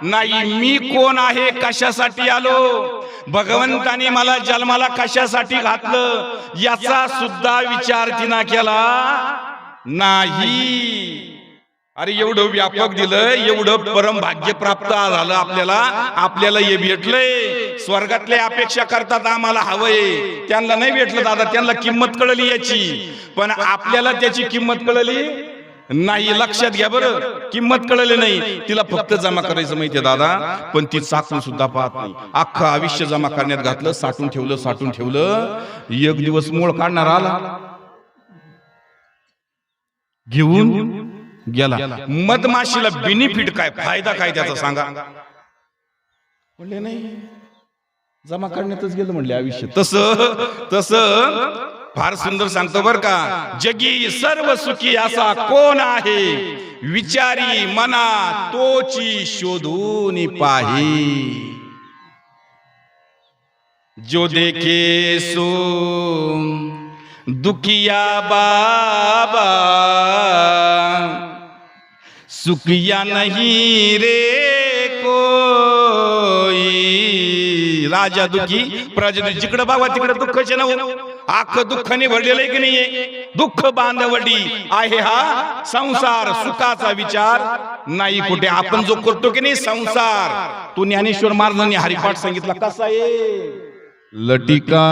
नाही. मी कोण आहे, कशासाठी आलो, भगवंताने मला जन्माला कशासाठी घातलं, याचा सुद्धा विचार तिनं केला नाही. अरे एवढं व्यापक दिलं, एवढं परम भाग्य प्राप्त झालं आपल्याला. आपल्याला हे भेटलंय. स्वर्गातल्या अपेक्षा करतात आम्हाला हवंय, त्यांना नाही भेटलं दादा. त्यांना किंमत कळली याची, पण आपल्याला त्याची किंमत कळली नाही. लक्षात घ्या बरं, किंमत कळली नाही. तिला फक्त जमा करायचं माहितीये दादा, पण ती चाकून सुद्धा पाहत नाही. अख्खं आयुष्य जमा करण्यात घातलं, साठून ठेवलं, साठून ठेवलं. एक दिवस मूळ काढणार आला, घेऊन गेला. मधमाशीला बेनिफिट काय, फायदा काय त्याचा सांगा? म्हणले नाही, जमा करण्यातच गेलं म्हणले आयुष्य. तसं फार सुंदर सांगतो बर का. जगी सर्व सुखी असा कोण आहे, विचारी मना तोची शोधून पाही. जो देखे सो दुखिया बाबा, सुखिया नहीं रे कोई. राजा दुखी, प्रजा जिकडं बाबा तिकडं दुःखच ना. आख दुःखाने भरलेलं आहे की नाहीये? दुःख बांधवडी आहे हा संसार. सुखाचा विचार नाही कुठे. आपण जो करतो की नाही संसार, तो ज्ञानेश्वर महाराजांनी हरिपाठ सांगितला कसा आहे. लटिका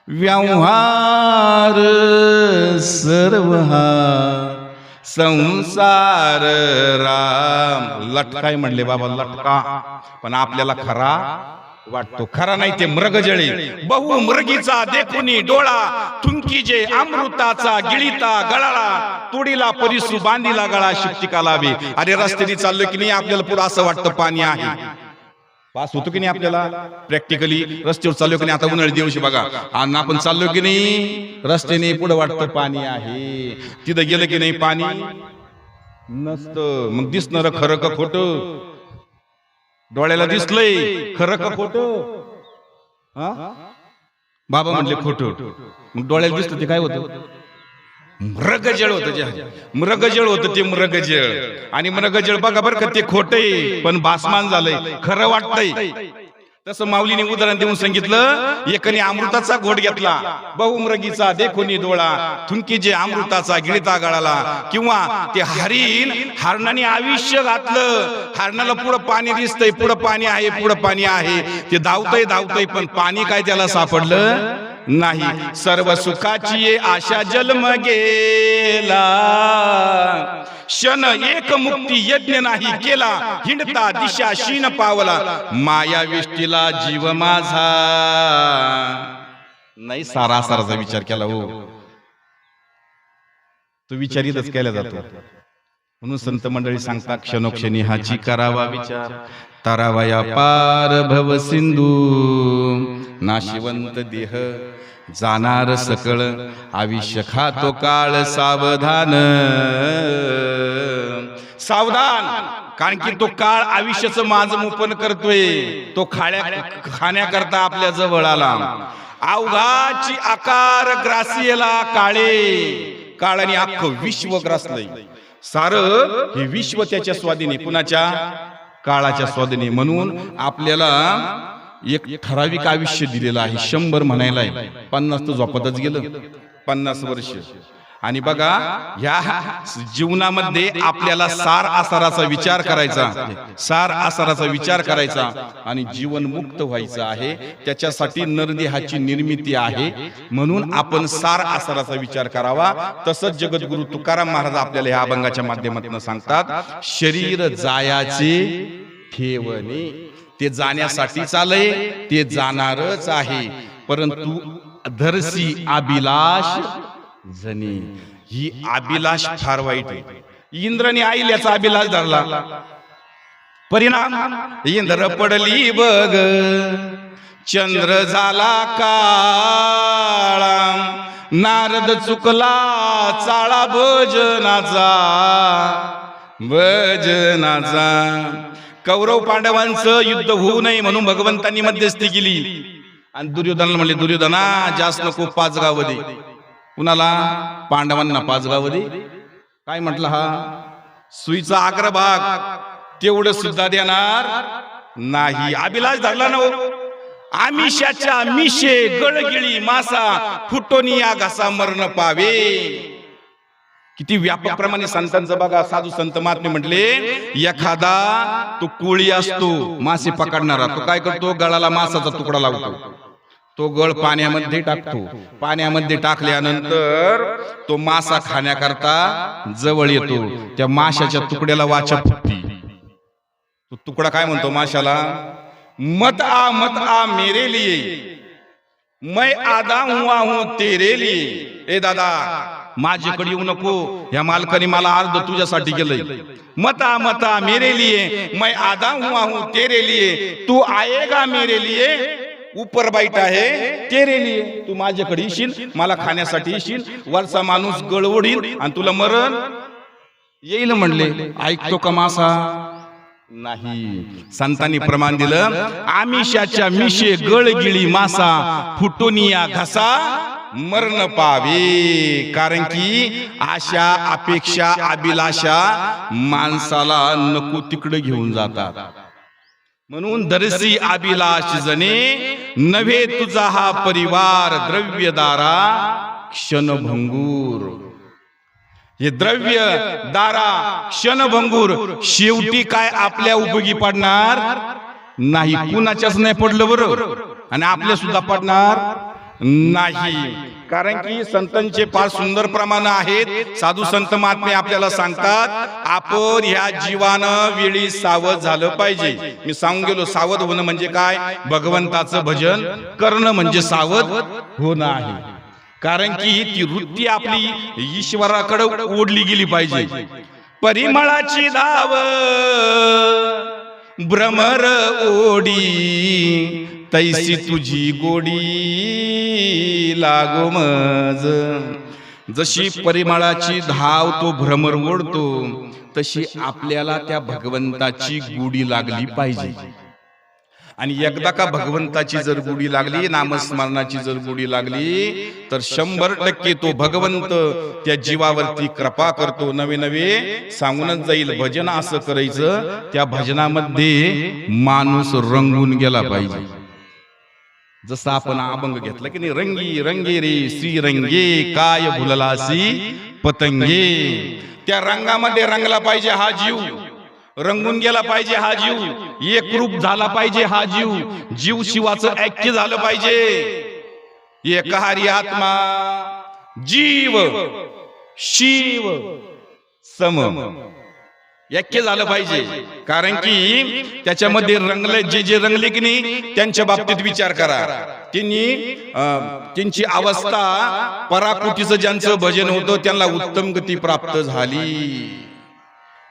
व्यवहार सर्व हा संसार राम. लटकाय म्हणले बाबा, लटका. पण आपल्याला खरा वाटतो. खरा नाही ते मृगजळे. बहु मृगीचा देखुनी डोळा, थुंकीजे अमृताचा गिळीता गळाला. तुडीला परिसू बांधीला गळा, शिप्तिका लावे. अरे रस्त्याने चाललो की नाही, आपल्याला पुढे असं वाटतं पाणी आहे. पास होतो की नाही आपल्याला प्रॅक्टिकली रस्त्यावर चाललो की नाही. आता उन्हाळी दिवशी बघा आणि आपण चाललो की नाही रस्त्याने पुढे वाटतं पाणी आहे, तिथं गेलं की नाही पाणी नसतं. मग दिसणार खरं का खोटं? डोळ्याला दिसलंय खरं का खोटं? बाबा म्हणले खोटं. मग डोळ्याला दिसलं ते काय होतं? मृगजळ होतं. मृगजळ होतं ते मृगजळ. आणि मृगजळ बघा बरं का ते खोटंय पण भासमान झालंय, खरं वाटतंय. तसं माऊलीने उदाहरण देऊन सांगितलं, एकाने अमृताचा घोट घेतला, बहुमृगीचा देखोनी डोळा, थुंकी जे अमृताचा गिळता गळाला. किंवा ते हरणाने आयुष्य घातलं, हरणाला पुढं पाणी दिसतंय, पुढं पाणी आहे, पुढं पाणी आहे, ते धावतय पण पाणी काय त्याला सापडलं नाही. सर्व सुखाची आशा जन्म गेला, क्षण एक मुक्ती यज्ञ नाही केला, हिंडता दिशा शीन पावला, माया विष्टीला जीव माझा नाही. सारासाराचा विचार केला हो, तो विचारितच केला जातो. म्हणून संत मंडळी सांगतात, क्षणोक्षणी हाची करावा विचार, तारावया पार भव सिंधू, नाशिवंत देह जाणार सकळ, आयुष्य खातो काळ सावधान. सावधान, कारण की तो काळ आयुष्याचं माझं मोपन करतोय. तो खाण्याकरता आपल्या जवळ आला. अवघाची आकार ग्रासियला काळे, काळाने अख्खं विश्व ग्रासलंय. सारं हे विश्व त्याच्या स्वाधीने, कुणाच्या? काळाच्या स्वाधीने. म्हणून आपल्याला एक ठराविक आयुष्य दिलेलं आहे. 100 म्हणायला आहे, 50 तर झोपतच गेलं, 50 वर्ष. आणि बघा या जीवनामध्ये आपल्याला सार आसाराचा विचार करायचा, सार आसाराचा विचार करायचा आणि जीवन मुक्त व्हायचं आहे. त्याच्यासाठी नरदेहाची निर्मिती आहे. म्हणून आपण सार आसाराचा विचार करावा. तसंच जगद्गुरु तुकाराम महाराज आपल्याला या अभंगाच्या माध्यमातून सांगतात, शरीर जायाचे ठेवणे. ते जाण्यासाठी चालय, ते जाणारच आहे, परंतु धरसी अभिलाष जनी. ही अभिलाष फार वाईट आहे. इंद्राने आईल्याचा अभिलाष धरला, परिणाम इंद्र पडली बघ, चंद्र झाला काळा, नारद चुकला चाळा भजनाचा, भजनाचा. कौरव पांडवांचं युद्ध होऊ नये म्हणून भगवंतांनी मध्यस्थी केली. आणि दुर्योधनाला म्हणले, दुर्योधना जास्त नको, 5 गाव दे. कुणाला? पांडवांना 5 गाव दे. काय म्हटलं? हा सुईचा अग्रभाग तेवढं सुद्धा देणार नाही. अभिलाष धरला ना. आमिषाच्या मिशे गळगिळी मासा, फुटोनिया घसा मरण पावे. किती व्यापक प्रमाणे संतांचं बघा. साधू संत महात्मे म्हटले, एखादा तो कोळी असतो मासे पकडणारा, तो काय करतो? गळाला मासाचा तुकडा लावतो, तो गळ पाण्यामध्ये टाकतो. पाण्यामध्ये टाकल्यानंतर तो मासा खाण्याकरता जवळ येतो. त्या माशाच्या तुकड्याला वाचा फुटती. तो तुकडा काय म्हणतो माशाला? मत आ मेरे लिए, मैं आदा हुआ हूं तेरे लिए. ए दादा, माझ्याकडे येऊ नको, या मालकाने मला अर्ध तुझ्यासाठी केलंय. मता मेरे लिए, मैं आधा हुआ हूं तेरे लिए, तू आएगा मेरे लिए, ऊपर बाईट आहे तेरे लिए. तू माझ्याकडे येशील, मला खाण्यासाठी येशील. वरचा माणूस गळवडील आणि तुला मरण येईल म्हणले. ऐकतो का मासा? नाही. संतांनी प्रमाण दिलं, आमिषाच्या मिशे गळगिळी मासा, फुटोनिया घसा मरण पावे. कारण की आशा, अपेक्षा, अभिलाषा माणसाला नको तिकडे घेऊन जातात. म्हणून धरसी अभिलाष जने, नव्हे तुझा हा परिवार, द्रव्यदारा क्षणभंगूर. हे द्रव्य दारा क्षणभंगूर शेवटी काय आपल्या उपयोगी पडणार नाही. कुणाच्याच नाही पडलं बरोबर, आणि आपल्या सुद्धा पडणार नाही. कारण की संतांचे फार सुंदर प्रमाण आहेत. साधू संत महात्मे आपल्याला सांगतात, आपण ह्या जीवानं वेळी सावध झालं पाहिजे. मी सांगून गेलो, सावध होणं म्हणजे काय? भगवंताचं भजन करणं म्हणजे सावध होणं आहे. कारण की ती वृत्ती आपली ईश्वराकडे ओढली गेली पाहिजे. परिमळाची धाव भ्रमर ओढी तैसी तुझी गोडी लागो मज. जशी परिमळाची धाव तो भ्रमर ओढतो तशी आपल्याला त्या भगवंताची गोडी लागली पाहिजे. आणि एकदा का भगवंताची जर गोडी लागली, नामस्मरणाची जर गोडी लागली, तर 100% तो भगवंत त्या जीवावरती कृपा करतो. नवे नवे सांगूनच जाईल. भजन असं करायचं, त्या भजनामध्ये माणूस रंगून गेला पाहिजे. जसं आपण अभंग घेतला की नाही, रंगी रंगे रे श्रीरंगे काय भुललासी पतंगे. त्या रंगामध्ये रंगला पाहिजे हा जीव, रंगून गेला पाहिजे हा जीव, एकरूप झाला पाहिजे हा जीव, जीव शिवाचं ऐक्य झालं पाहिजे. एकहारी आत्मा जीव शिव सम ऐक्य झालं पाहिजे. कारण की त्याच्यामध्ये रंगले, जे जे रंगले की नाही त्यांच्या बाबतीत विचार करा. त्यांची अवस्था पराकुटीचं ज्यांचं भजन होतं त्यांना उत्तम गती प्राप्त झाली.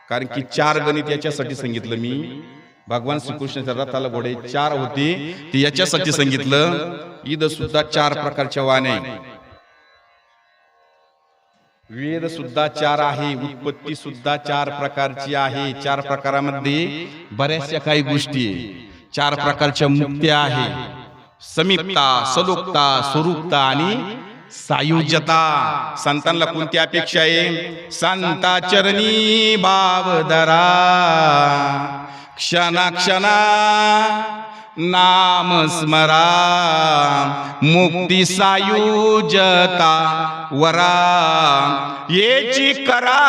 कारण की 4 गणित याच्यासाठी सांगितलं मी. भगवान श्रीकृष्णाच्या रथाला घोडे 4 होते, ते याच्यासाठी सांगितलं. ईद सुद्धा 4 प्रकारच्या वाण्या, वेद सुद्धा 4 आहे, उत्पत्ती सुद्धा 4 प्रकारची आहे. 4 प्रकारामध्ये बऱ्याचशा काही गोष्टी आहे. 4 प्रकारच्या मुक्त्या आहे. समीपता, सलोकता, स्वरूपता आणि सायुज्यता. संतांना कोणती अपेक्षा आहे? संता चरणी भावधरा, क्षणा क्षणा नाम स्मरा, मुक्ती सायुज्यता वरा येची करा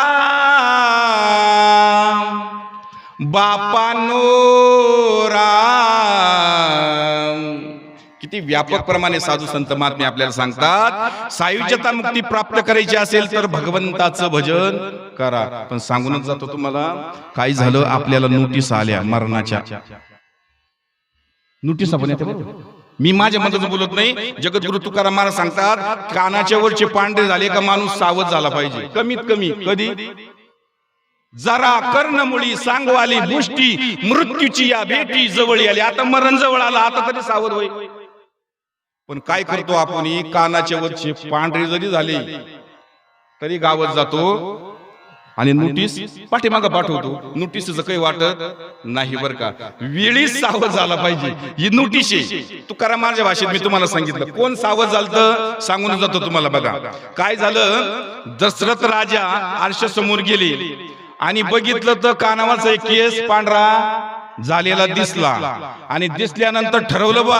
बापानो राम. किती व्यापक प्रमाणे साधू संत महात्मे आपल्याला सांगतात, सायुज्यता मुक्ती प्राप्त करायची असेल तर भगवंताचं भजन करा. पण सांगूनच जातो तुम्हाला, काय झालं, आपल्याला नोटीस आल्या मरणाच्या. नोटीस आपण येते बरोबर, मी माझ्या मनातच बोलत नाही. जगद्गुरु तुकाराम महाराज सांगतात, कानाच्या वरचे पांढरे झाले का माणूस सावध झाला पाहिजे. कमीत कमी कधी, जरा कर्णमुळी सांगवाली मुष्टी, मृत्यूची या भेटी जवळ आली. आता मरण जवळ आलं, आता तरी सावध होय. पण काय करतो आपण, कानाच्या वरचे पांढरे जरी झाले तरी गावात जातो आणि नोटीस पाठीमागं पाठवतो. नोटीसचं काही वाटत नाही बरं का. वेळीच सावध झाला पाहिजे. ही नोटीस आहे. तुकाराम माझ्या भाषेत मी तुम्हाला सांगितलं. कोण सावध झालं सांगून जातो तुम्हाला. बघा काय झालं, दशरथ राजा आरशासमोर गेले आणि बघितलं तर कानावाचा एक केस पांढरा झालेला दिसला. आणि दिसल्यानंतर ठरवलं, बा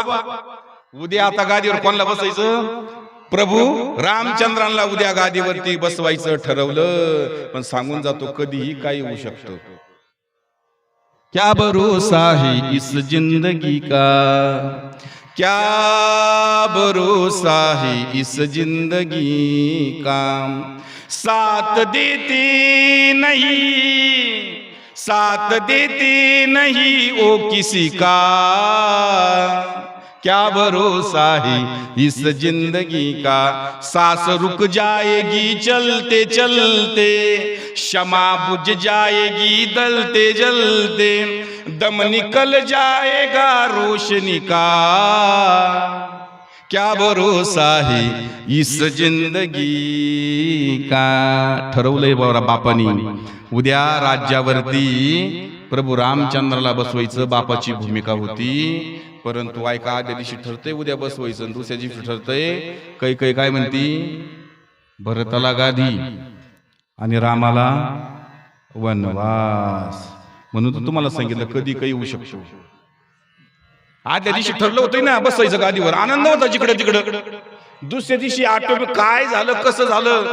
उद्या आता गादीवर कोणाला बसायचं, प्रभू रामचंद्रांना उद्या गादीवरती बसवायचं ठरवलं. पण सांगून जातो कधीही काही होऊ शकतं. क्या भरोसा है इस जिंदगी का, क्या भरोसा है इस जिंदगी का, साथ देते नहीं, साथ देते नहीं ओ किसी का, क्या भरोसा है इस जिंदगी का, सांस रुक जाएगी चलते चलते, क्षमा बुझ जाएगी दलते जलते, दम निकल जाएगा रोशनी का, क्या भरोसा है इस जिंदगी का. ठरवलंय बापानी उद्या राज्यावरती प्रभू रामचंद्राला बसवायचं. बापाची भूमिका होती. परंतु ऐका, आदल्या दिवशी ठरतंय उद्या बसवायचं, दुसऱ्या दिवशी ठरतंय काही काय म्हणती, भरताला गादी आणि रामाला वनवास. म्हणून तर तुम्हाला सांगितलं कधी काही होऊ शकतो. आदल्या दिवशी ठरलं होतं ना बसायचं गादीवर, आनंद होता जिकडे तिकडं. दुसऱ्या दिवशी आठवण काय झालं कसं झालं,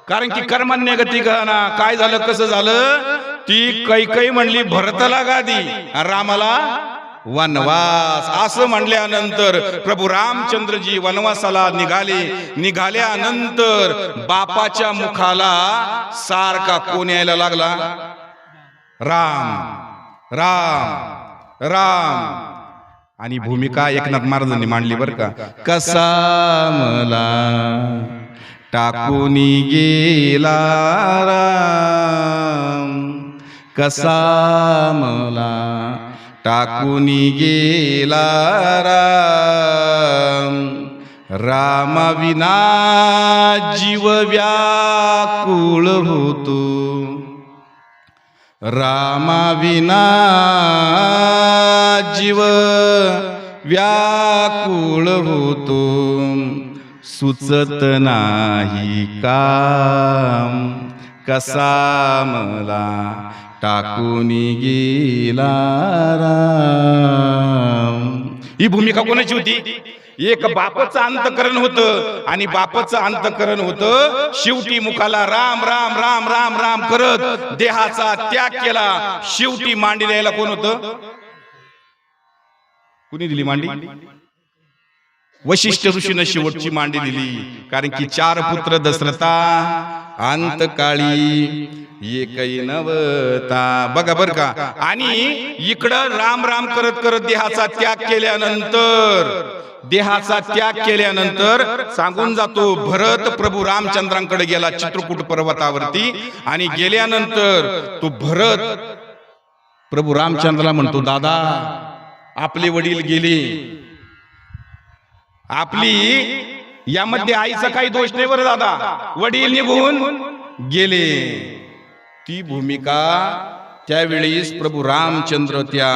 कारण की कर्मान्य गती ना, काय झालं कसं झालं. ती काही म्हणली भरताला गादी आणि रामाला वनवास. असं म्हणल्यानंतर प्रभू रामचंद्रजी वनवासाला निघाले. निघाल्यानंतर बापाच्या मुखाला सारखा कोण यायला लागला, राम राम राम. आणि भूमिका एकनाथ महाराजांनी मांडली बर का. कसा मला टाकून गेला राम, कसा मला टाकूनी गेला राम, रामाविना जीव व्याकुळ होतो, रामाविना जीव व्याकुळ होतो, सुचत नाही काम कसा मला टाकूनी गेला राम. ही भूमिका कोणाची होती? एक बापाचं अंतकरण होतं आणि बापाचं अंतकरण होतं शेवटी मुखाला राम राम राम राम राम करत देहाचा त्याग केला. शेवटी मांडी द्यायला कोण होतं? कुणी दिली मांडी? वशिष्ठ ऋषीने शेवटची मांडी दिली. कारण की 4 पुत्र दशरथा अंतकाळी एकही नवता. बघा बर का. आणि इकडं राम राम करत करत देहाचा त्याग केल्यानंतर सांगून जातो भरत प्रभू रामचंद्रांकडे गेला चित्रकूट पर्वतावरती. आणि गेल्यानंतर तो भरत प्रभू रामचंद्राला म्हणतो, दादा आपले वडील गेले, आपली यामध्ये आईचा काही दोष नाही बरं दादा, वडील निघून गेले. ती भूमिका त्यावेळेस प्रभू रामचंद्र त्या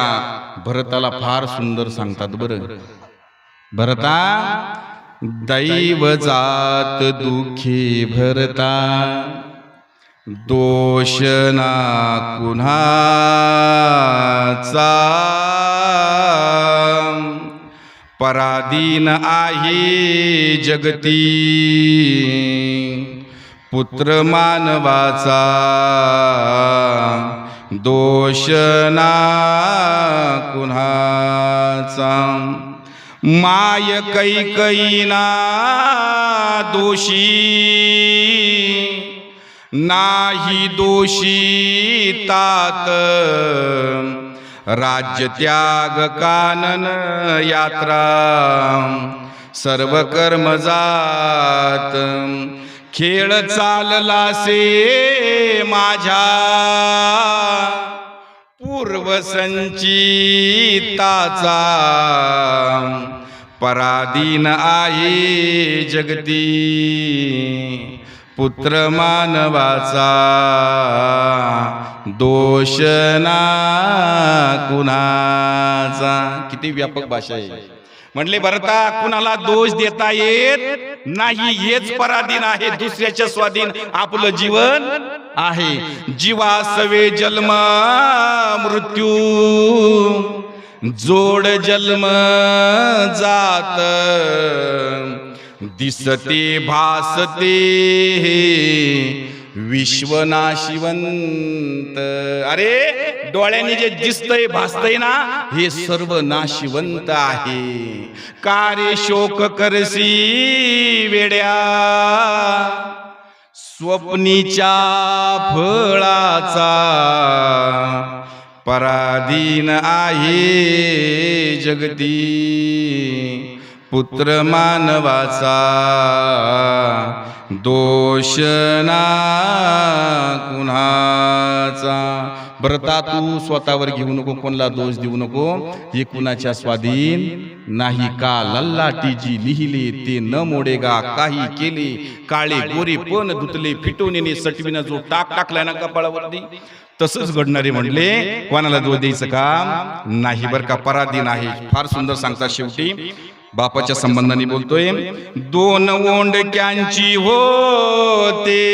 भरताला फार सुंदर सांगतात बरं. भरता दैव जात दुःखी भरता, दोष ना कुणाचा, पराधीन आहे जगती, पुत्र मानवाचा, दोष ना कुणाचा. माय कैकईना दोषी, नाही दोषी तात, राज्य त्याग कानन यात्रा, सर्व कर्म जात. खेळ चाललासे माझ्या पूर्व संचिताचा, पराधीन आहे जगती, पुत्र मानवाचा, दोष ना कुणाचा. किती व्यापक भाषा आहे. म्हणले भरता कुणाला दोष देता येत नाही, हेच पराधीन आहे, दुसऱ्याच्या स्वाधीन आपलं जीवन आहे. जीवासवे जन्म मृत्यू, जोड जन्म जात, दिसते भासते विश्वनाशिवंत. अरे डोळ्यांनी जे दिसतंय भासतंय ना, हे सर्व नाशिवंत आहे. कारे शोक करसी वेड्या, स्वप्नीच्या फळाचा, पराधीन आहे जगती, पुत्र मानवाचा, दोष ना कुणाचा. भरता तू स्वतःवर घेऊ नको, कोणाला दोष देऊ नको, हे कुणाच्या स्वाधीन नाही. का लल्लाटी जी लिहिले ते न मोडेगा, काही केले काळे गोरे पण धुतले, फिटवणे सटविना जो टाक टाकलाय ना कपाळावरती, तसंच घडणारे म्हणले कोणाला दोष द्यायचं काम नाही बरं का, पराधीन आहे. फार सुंदर सांगतात शेवटी बापाच्या संबंधाने बोलतोय. 2 ओंडक्यांची होते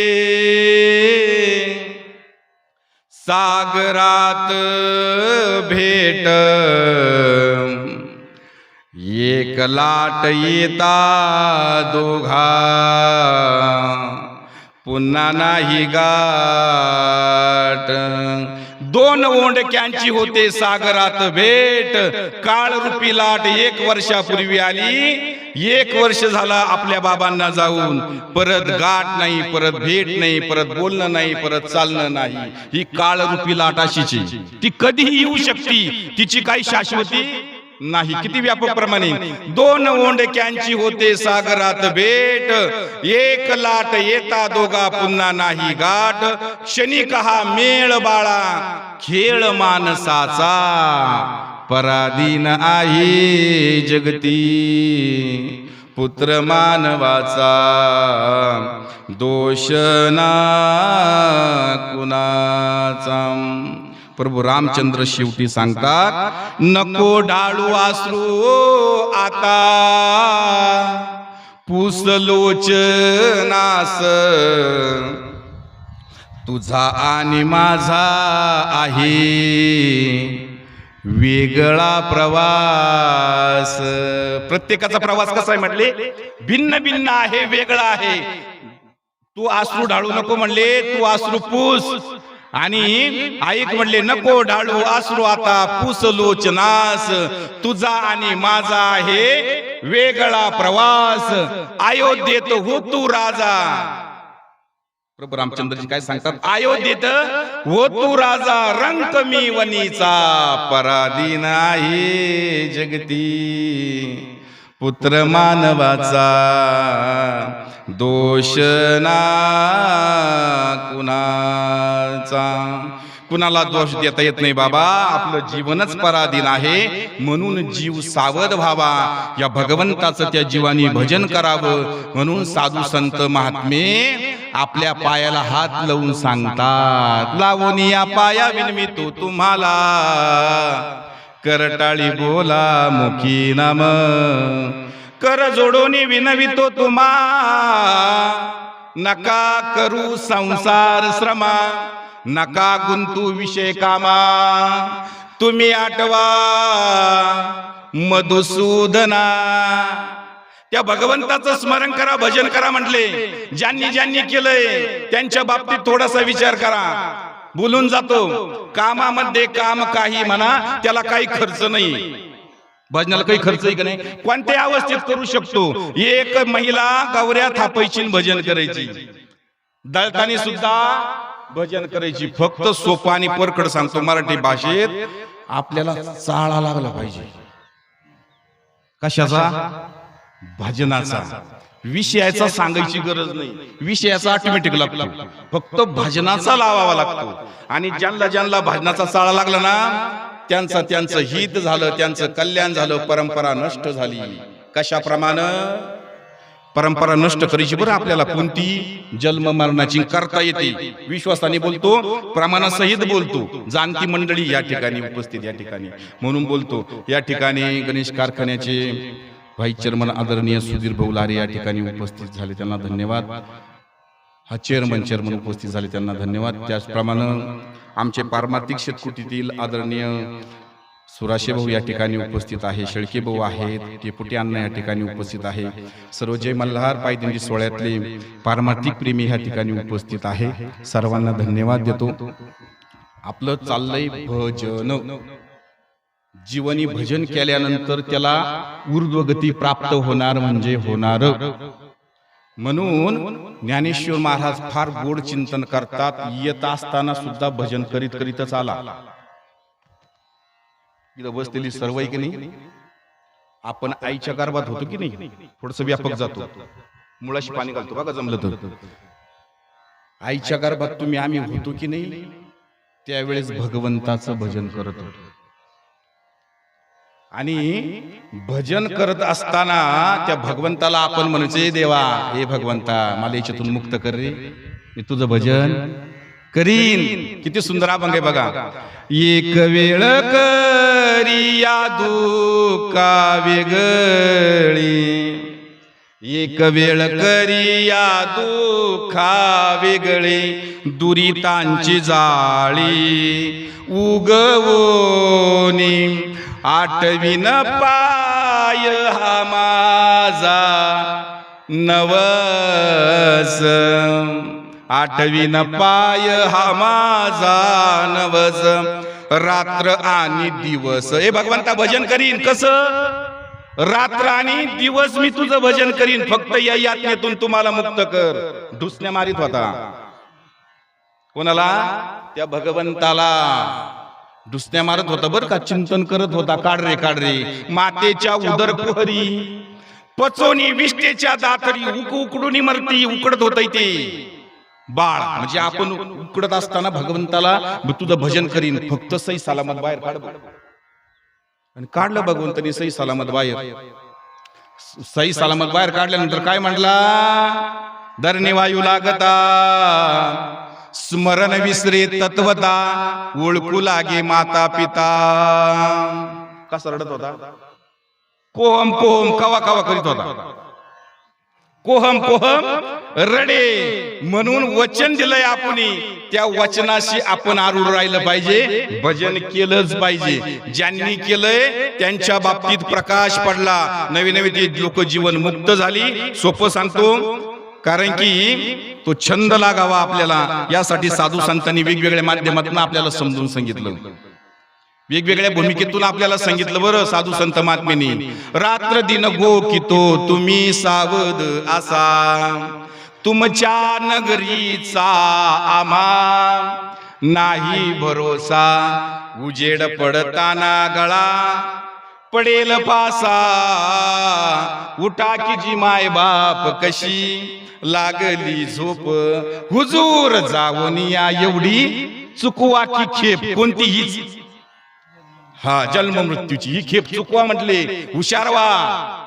सागरात भेट, एक लाट येता दोघा, पुन्हा नाही गाठ. 2 ओंडक्यांची होते सागरात भेट, काळ रूपी लाट 1 वर्षापूर्वी आली. 1 वर्ष झाला आपल्या बाबांना जाऊन, परत गाठ नाही, परत भेट नाही, परत बोलणं नाही, परत चालणं नाही. ही काळ रूपी लाट अशीची, ती कधीही येऊ शकते, तिची काही शाश्वती नाही. किती व्यापक प्रमाणे. 2 ओंडक्यांची होते सागरात भेट, एक लाट येता दोघा, पुन्हा नाही गाठ. क्षणिक हा मेळ बाळा, खेळ माणसाचा, पराधीन आहे जगती, पुत्र मानवाचा दोष ना कुणाचा. प्रभू रामचंद्र शेवटी सांगतात, नको डाळू आसरू आता, पुसलोचनास तुझा आणि माझा आहे वेगळा प्रवास. प्रत्येकाचा प्रवास कसा आहे म्हटले, भिन्न भिन्न आहे, वेगळा आहे. तू आसरू ढाळू नको म्हणले, तू आसरू पूस. आणि ऐक म्हणले, नको ढाळू आसरू आता, पूस लोचनास तुझा आणि माझा आहे वेगळा प्रवास. अयोध्येत हो तू राजा. प्रभू रामचंद्रजी काय सांगतात, अयोध्येत हो तू राजा, रंक मी वनीचा, पराधीन आहे जगती, पुत्र मानवाचा दोष ना कुणाचा. कुणाला दोष देता येत नाही बाबा, आपलं जीवनच पराधीन आहे. म्हणून जीव सावध व्हावा, या भगवंताचं त्या जीवानी भजन करावं. म्हणून साधू संत महात्मे आपल्या पायाला हात लावून सांगतात, लावून या पाया विनमितो तुम्हाला, करटाळी बोला मुखी नाम, कर जोडून विनवितो तुम्हा, नका करू संसार श्रमा, नका गुंतू विषय कामा. तुम्ही आठवा मधुसूदना. त्या भगवंताचं स्मरण करा, भजन करा म्हटले. ज्यांनी ज्यांनी केलंय त्यांच्या बाबतीत थोडासा विचार करा. बोलून जातो कामामध्ये काम काही म्हणा, त्याला काही खर्च नाही. भजनाला काही खर्च आहे का नाही, कोणत्या अवस्थेत करू शकतो. एक महिला गवऱ्या थापायची भजन करायची, दळतानी सुद्धा भजन करायची. फक्त सोपा आणि परखड सांगतो मराठी भाषेत, आपल्याला चाळा लागला पाहिजे. कशाचा? भजनाचा. विषयाचा सांगायची गरज नाही, विषयाचा ऑटोमॅटिक लागतो, फक्त भजनाचा लावावा लागतो. आणि ज्यांना ज्यांना भजनाचा चाळा लागला ना, त्यांचं हित झालं, त्यांचं कल्याण झालं, परंपरा नष्ट झाली. कशाप्रमाणे? परंपरा नष्ट करायची बरं आपल्याला कोणती जन्म मरणाची करता येते. विश्वासाने बोलतो, प्रमाणासहित बोलतो. जाणती मंडळी या ठिकाणी उपस्थित, या ठिकाणी म्हणून बोलतो. या ठिकाणी गणेश कारखान्याचे व्हाईस चेअरमन आदरणीय सुधीर भौलारे या ठिकाणी उपस्थित झाले, त्यांना धन्यवाद. हा चेअरमन उपस्थित झाले, त्यांना धन्यवाद. त्याचप्रमाणे आमचे पारमार्थिक शेतकुटीतील आदरणीय सुराशे भाऊ या ठिकाणी उपस्थित आहे, शेळके भाऊ आहेत, टेपुटी अण्णा या ठिकाणी उपस्थित आहे. सर्व जय मल्हार पायदिंडी सोहळ्यातले पारमार्थिक प्रेमी या ठिकाणी उपस्थित आहे. सर्वांना धन्यवाद देतो. आपलं चाललंय भजन. जीवनी भजन केल्यानंतर त्याला ऊर्ध्वगती प्राप्त होणार म्हणजे होणार. म्हणून ज्ञानेश्वर महाराज फार गोड चिंतन करतात. येत असताना सुद्धा भजन करीत करीतच आला. इथं बसलेली सर्व की नाही, आपण आईच्या गर्भात होतो की नाही, थोडस व्यापक जातो, मुळाशी पाणी घालतो बघा जमलं तर. आईच्या गर्भात तुम्ही आम्ही होतो की नाही, त्यावेळेस भगवंताचं भजन करत होतो. आणि भजन करत असताना त्या भगवंताला आपण म्हणायचे, देवा हे भगवंता मला याच्यातून मुक्त कर रे, मी तुझं भजन करीन. किती सुंदर अभंग आहे बघा. एक वेळ करिया दुःखा वेगळी, एक वेळ करिया दुःखा वेगळे, दुरितांची जाळी उगवोनी, आठवीन पाय हा माझा नवस, आठवीन पाय हा माझा नवस, रात्र आणि दिवस. हे भगवंता भजन करीन कसं? रात्र आणि दिवस मी तुझं भजन करीन, फक्त या यातनेतून तुम्हाला मुक्त कर. ढुसण्या मारित होता कोणाला? त्या भगवंताला ढुसण्या मारत होता बरं का, चिंतन करत होता. काढ रे मातेच्या उदर कुहरी, पचोनी विष्टेच्या दातरी, उकडून मरती उकडत होत ते बाळ. म्हणजे आपण उकडत असताना भगवंताला तुझं भजन करीन, फक्त सही सलामत बाहेर काढ. आणि काढलं भगवंतानी सही सलामत बाहेर. सही सलामत बाहेर काढल्यानंतर काय म्हटला, धरणी वायू लागता स्मरण विसरे तत्वता ओळखू लागे माता पिता. कसा रडत होता, कोहम कोहम कवा कवा करीत होता, कोहम कोहम रडे. म्हणून वचन दिलंय आपण, त्या वचनाशी आपण आरूढ राहिलं पाहिजे, भजन केलंच पाहिजे. ज्यांनी केलंय त्यांच्या बाबतीत प्रकाश पडला, नवे नवे ते लोक जीवन मुक्त झाली. सोपं सांगतो, कारण की तो छंद लागावा आपल्याला, यासाठी साधू संतांनी वेगवेगळ्या माध्यमातून आपल्याला समजून सांगितलं, वेगवेगळ्या भूमिकेतून आपल्याला सांगितलं. बरं, साधू संत महात्मेनी, रात्र दिन गोकितो तुम्ही सावध असा, तुमच्या नगरीचा आम्हा नाही भरोसा, उजेड पडताना गळा पडेल पासा, उठा की जी माय बाप कशी लागली झोप, हुजूर जाऊन या एवढी चुकवा की खेप कोणतीही. हा, जन्म मृत्यूची ही खेप चुकवा म्हटले, हुशार व्हा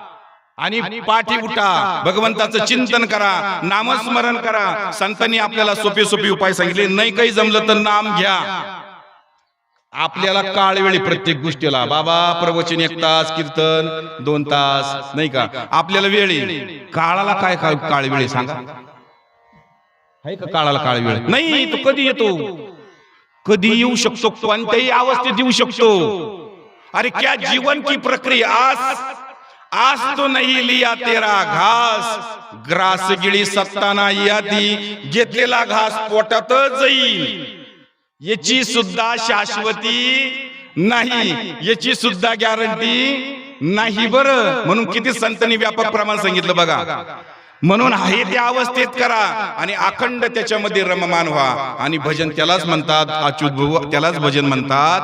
आणि पाठी उठा, भगवंताचं चिंतन करा, नामस्मरण करा. संतांनी आपल्याला सोपे सोपे उपाय सांगितले. नाही काही जमलं तर नाम घ्या. आपल्याला काळ वेळी प्रत्येक गोष्टीला, बाबा प्रवचन 1 तास, कीर्तन 2 तास, नाही का, आपल्याला वेळी. काळाला काय काळ वेळ सांगा, आहे का काळाला काळ वेळ? नाही, तो कधी येतो, कधी येऊ शकतो, कोणत्याही अवस्थेत येऊ शकतो. अरे क्या जीवन की प्रक्रिया, आज तो नहीं लिया तेरा घास, ग्रास गिळी सत्ता नाही आधी, घेतलेला घास पोटातच जाईल, याची सुद्धा शाश्वती नाही, याची सुद्धा गॅरंटी नाही. बरं, म्हणून किती संतांनी व्यापक प्रमाण सांगितलं बघा. म्हणून आहे त्या अवस्थेत करा आणि अखंड त्याच्यामध्ये रममान व्हा. आणि भजन त्यालाच म्हणतात, अच्युत भाऊ, त्यालाच भजन म्हणतात.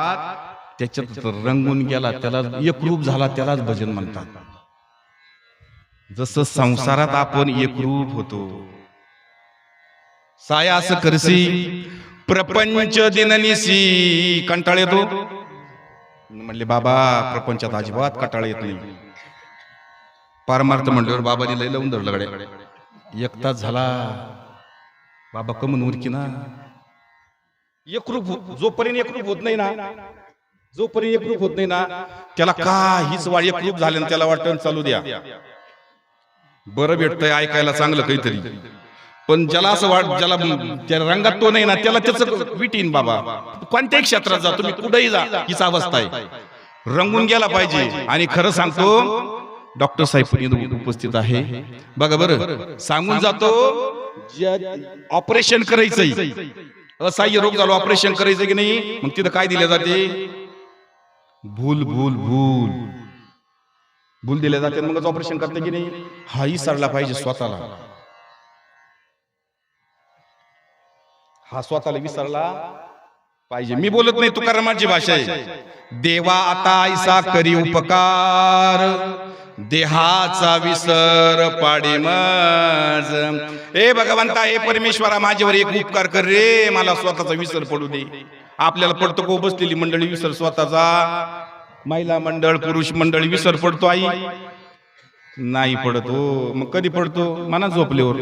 त्याच्यात रंगून गेला, त्याला एकरूप झाला, त्यालाच भजन म्हणतात. जसं संसारात आपण एकरूप होतो, साया असं करसी प्रपंच दिननिसी. कंटाळ येतो म्हणले बाबा, प्रपंचात अजिबात कंटाळ येत नाही. पारमार्थ म्हटल्यावर बाबा लय लावून धरलं गड्या. 1 तास झाला, बाबा कमून उरकी ना. एकरूप जोपर्यंत एकरूप होत नाही ना, जोपर्यंत एकरूप होत नाही ना, त्याला काहीच वाढ. एकरूप झाल्यानं त्याला वाटतं चालू द्या, बरं भेटतंय ऐकायला चांगलं काहीतरी. पण ज्याला असं वाट, ज्याला त्या रंगात तो नाही ना, त्याला त्याचं विटीन. बाबा कोणत्याही क्षेत्रात जा, तुम्ही कुठेही जा, हीच अवस्था आहे. रंगून गेला पाहिजे. आणि खरं सांगतो, डॉक्टर साहेब उपस्थित आहे बघा. बरं सांगून जातो, ऑपरेशन करायचंय, असह्य रोग झालो, ऑपरेशन करायचं की नाही, मग तिथं काय दिले जाते, भूल भूल भूल भूल दिले जाते. मग ऑपरेशन करते की नाही, हाही सरला पाहिजे स्वतःला, हा स्वतःला विसरला पाहिजे. मी बोलत नाही, तुकारामाची भाषा आहे. देवा आता ऐसा करी उपकार, देहाचा विसर पाडे मज. ए भगवंता, हे परमेश्वरा, माझ्यावर एक उपकार कर रे, मला स्वतःचा विसर पडू दे. आपल्याला पडतो को बसलेली मंडळी विसर स्वतःचा, महिला मंडळ, पुरुष मंडळी विसर पडतो, आई नाही पडतो. मग कधी पडतो, मना झोपल्यावर.